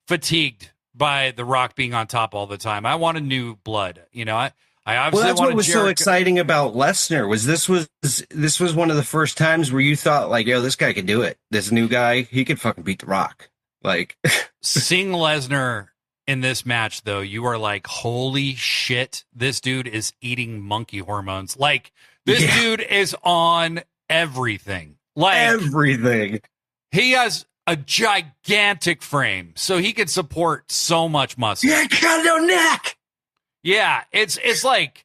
fatigued by The Rock being on top all the time. I wanted new blood. You know, I obviously that's what was so exciting about Lesnar was this was one of the first times where you thought like, yo, this guy could do it. This new guy, he could fucking beat The Rock. Like seeing Lesnar in this match, though, you are like, holy shit, this dude is eating monkey hormones. Like, this dude is on everything. Like everything. He has a gigantic frame, so he can support so much muscle. Yeah, got no neck. Yeah, it's like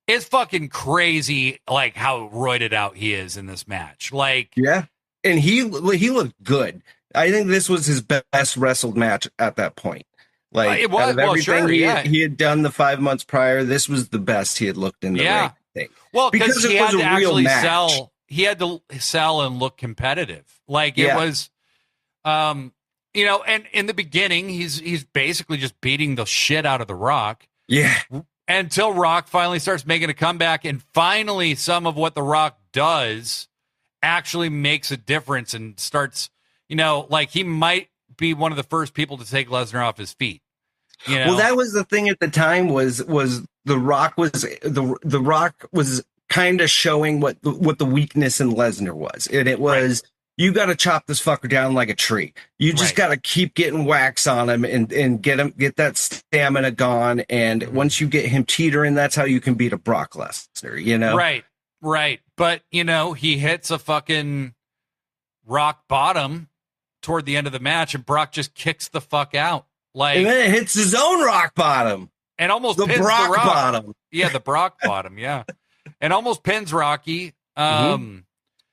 it's fucking crazy, like how roided out he is in this match. Like, yeah, and he looked good. I think this was his best wrestled match at that point. Like it was, out of everything he had done the 5 months prior, this was the best he had looked in the ring. Thing. Well, because he had to actually sell. He had to sell and look competitive. Like it was, you know, and in the beginning, he's basically just beating the shit out of The Rock. Yeah. Until Rock finally starts making a comeback, and finally some of what The Rock does actually makes a difference and starts, you know, like he might be one of the first people to take Lesnar off his feet. You know? Well, that was the thing at the time was The Rock was kind of showing what the weakness in Lesnar was. And it was you got to chop this fucker down like a tree. You just got to keep getting wax on him and get that stamina gone. And once you get him teetering, that's how you can beat a Brock Lesnar, you know? Right. But, you know, he hits a fucking rock bottom toward the end of the match, and Brock just kicks the fuck out. Like, and then it hits his own rock bottom. And almost the pins Brock the Rock. bottom. Yeah, the Brock bottom, yeah. And almost pins Rocky.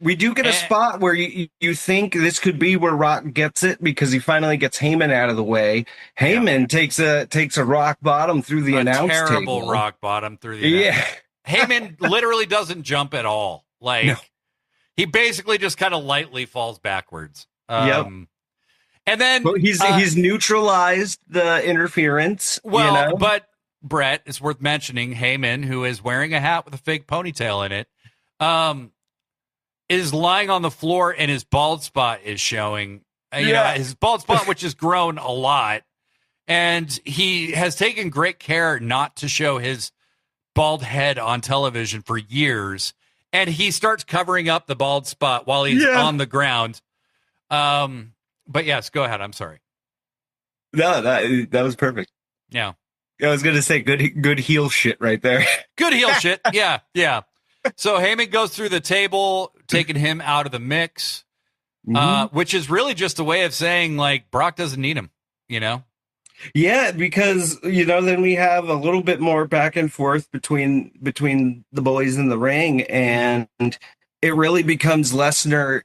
We do get a spot where you think this could be where Rock gets it because he finally gets Heyman out of the way. Heyman takes a rock bottom through the announce table. Terrible rock bottom through the announce. Heyman literally doesn't jump at all. Like he basically just kind of lightly falls backwards. And then he's neutralized the interference. Well, you know? But Brett, it's worth mentioning Heyman, who is wearing a hat with a fake ponytail in it, is lying on the floor and his bald spot is showing. You know, his bald spot, which has grown a lot, and he has taken great care not to show his bald head on television for years. And he starts covering up the bald spot while he's on the ground. But yes, go ahead. I'm sorry. No, that was perfect. Yeah. I was going to say good heel shit right there. Good heel shit. Yeah. So Heyman goes through the table, taking him out of the mix, which is really just a way of saying, like, Brock doesn't need him, you know? Yeah, because, you know, then we have a little bit more back and forth between the boys in the ring, and it really becomes Lesnar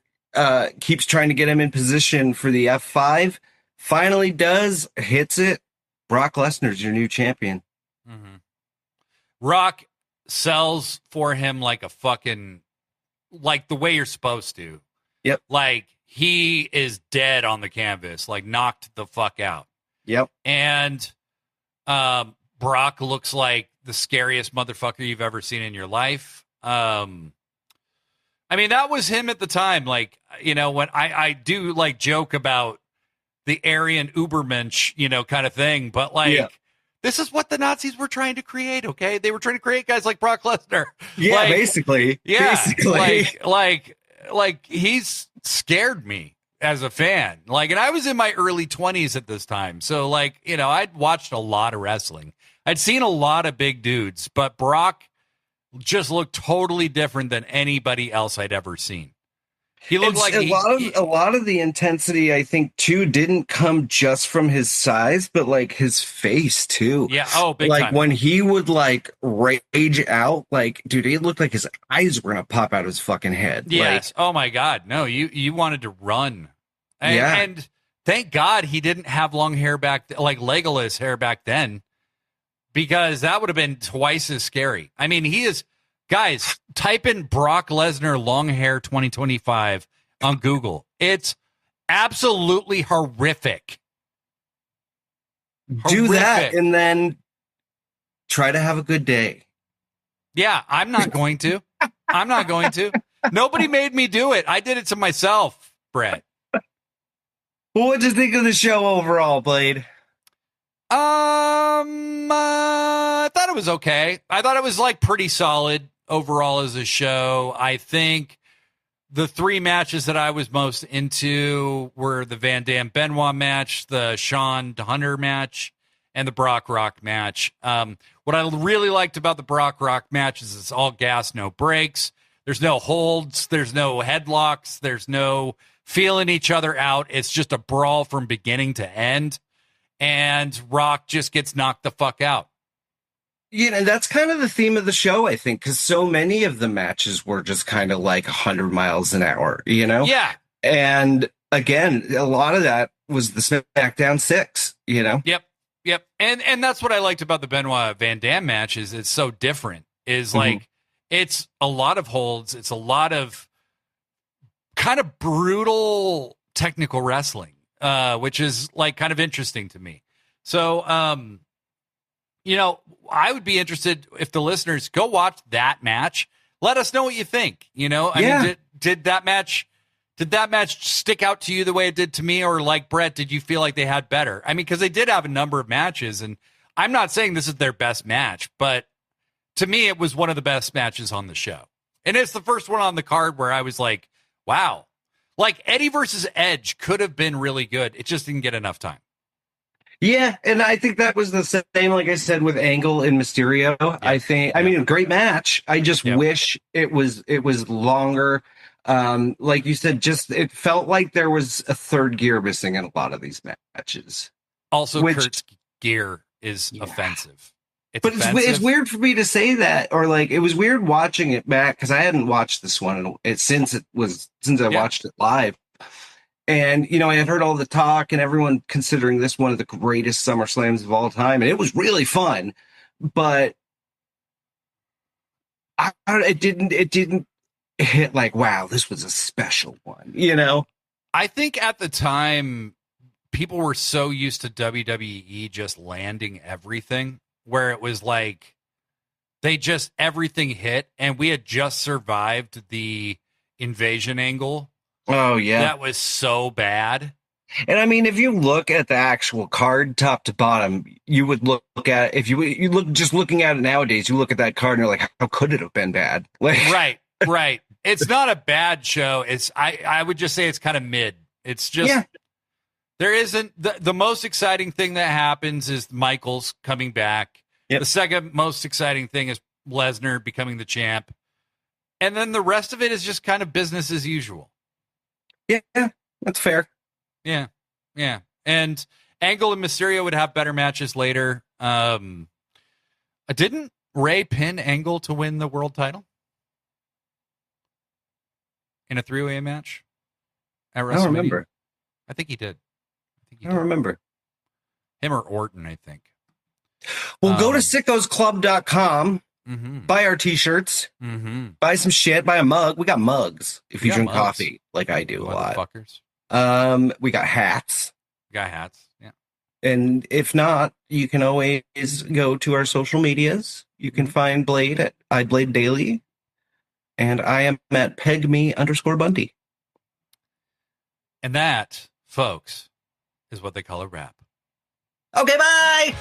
keeps trying to get him in position for the F5, finally does, hits it. Brock Lesnar's your new champion. Rock sells for him like a fucking, like the way you're supposed to. Yep. Like he is dead on the canvas, like knocked the fuck out. Yep. And Brock looks like the scariest motherfucker you've ever seen in your life. I mean, that was him at the time. Like, you know, when I do like joke about the Aryan Ubermensch, you know, kind of thing, but like, this is what the Nazis were trying to create. Okay. They were trying to create guys like Brock Lesnar. Yeah, like, basically. Yeah. Basically. Like he's scared me as a fan. Like, and I was in my early 20s at this time. So like, you know, I'd watched a lot of wrestling. I'd seen a lot of big dudes, but Brock just looked totally different than anybody else I'd ever seen. He looked like a lot of the intensity, I think, too, didn't come just from his size, but like his face too. Yeah. Oh, big like time. When he would like rage out, like, dude, it looked like his eyes were gonna pop out of his fucking head. Yes. Oh my God. No, you wanted to run. And, and thank God he didn't have long hair like Legolas hair back then, because that would have been twice as scary. I mean, he is. Guys, type in Brock Lesnar long hair 2025 on Google. It's absolutely horrific. Do that and then try to have a good day. Yeah, I'm not going to. I'm not going to. Nobody made me do it. I did it to myself, Brett. Well, what'd you think of the show overall, Blade? I thought it was okay. I thought it was like pretty solid overall as a show. I think the three matches that I was most into were the Van Dam Benoit match, the Sean Hunter match, and the Brock Rock match. What I really liked about the Brock Rock match is it's all gas, no breaks. There's no holds. There's no headlocks. There's no feeling each other out. It's just a brawl from beginning to end. And Rock just gets knocked the fuck out. Yeah, and that's kind of the theme of the show, I think, because so many of the matches were just kind of like 100 miles an hour, you know? Yeah. And again, a lot of that was the SmackDown 6, you know? Yep. And that's what I liked about the Benoit Van Dam match is it's so different. Is like it's a lot of holds, it's a lot of kind of brutal technical wrestling, which is like kind of interesting to me. So you know, I would be interested if the listeners go watch that match. Let us know what you think. You know, I mean, did that match stick out to you the way it did to me? Or like Brett, did you feel like they had better? I mean, because they did have a number of matches, and I'm not saying this is their best match, but to me, it was one of the best matches on the show. And it's the first one on the card where I was like, wow, like Eddie versus Edge could have been really good. It just didn't get enough time. Yeah, and I think that was the same, like I said, with Angle and Mysterio. Yeah. I mean, a great match. I just wish it was longer. Like you said, just it felt like there was a third gear missing in a lot of these matches. Also, Kurt's gear is offensive. It's weird for me to say that, or like it was weird watching it back because I hadn't watched this one since I watched it live. And, you know, I had heard all the talk and everyone considering this one of the greatest Summerslams of all time. And it was really fun, but it didn't hit like, wow, this was a special one, you know? I think at the time, people were so used to WWE just landing everything where it was like everything hit, and we had just survived the invasion angle. Oh, yeah. That was so bad. And I mean, if you look at the actual card top to bottom, you would look at it. If you look just looking at it nowadays, you look at that card and you're like, how could it have been bad? Like, right. It's not a bad show. I would just say it's kind of mid. It's just there isn't the most exciting thing that happens is Michaels coming back. Yep. The second most exciting thing is Lesnar becoming the champ. And then the rest of it is just kind of business as usual. Yeah, that's fair. Yeah. And Angle and Mysterio would have better matches later. Didn't Ray pin Angle to win the world title in a three-way match at WrestleMania? I don't remember. I think he did. I don't remember. Him or Orton, I think. Well, go to sickosclub.com Buy our t-shirts. Buy some shit. Buy a mug. We got mugs if you drink coffee like I do a lot. Motherfuckers. We got hats. Got hats. Yeah. And if not, you can always go to our social medias. You can find Blade at iBlade Daily. And I am at pegme_Bundy. And that, folks, is what they call a wrap. Okay, bye!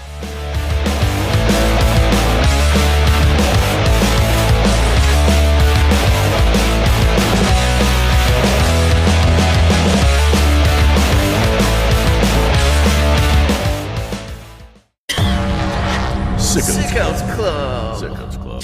Sickos. Sickos Club. Sickos Club.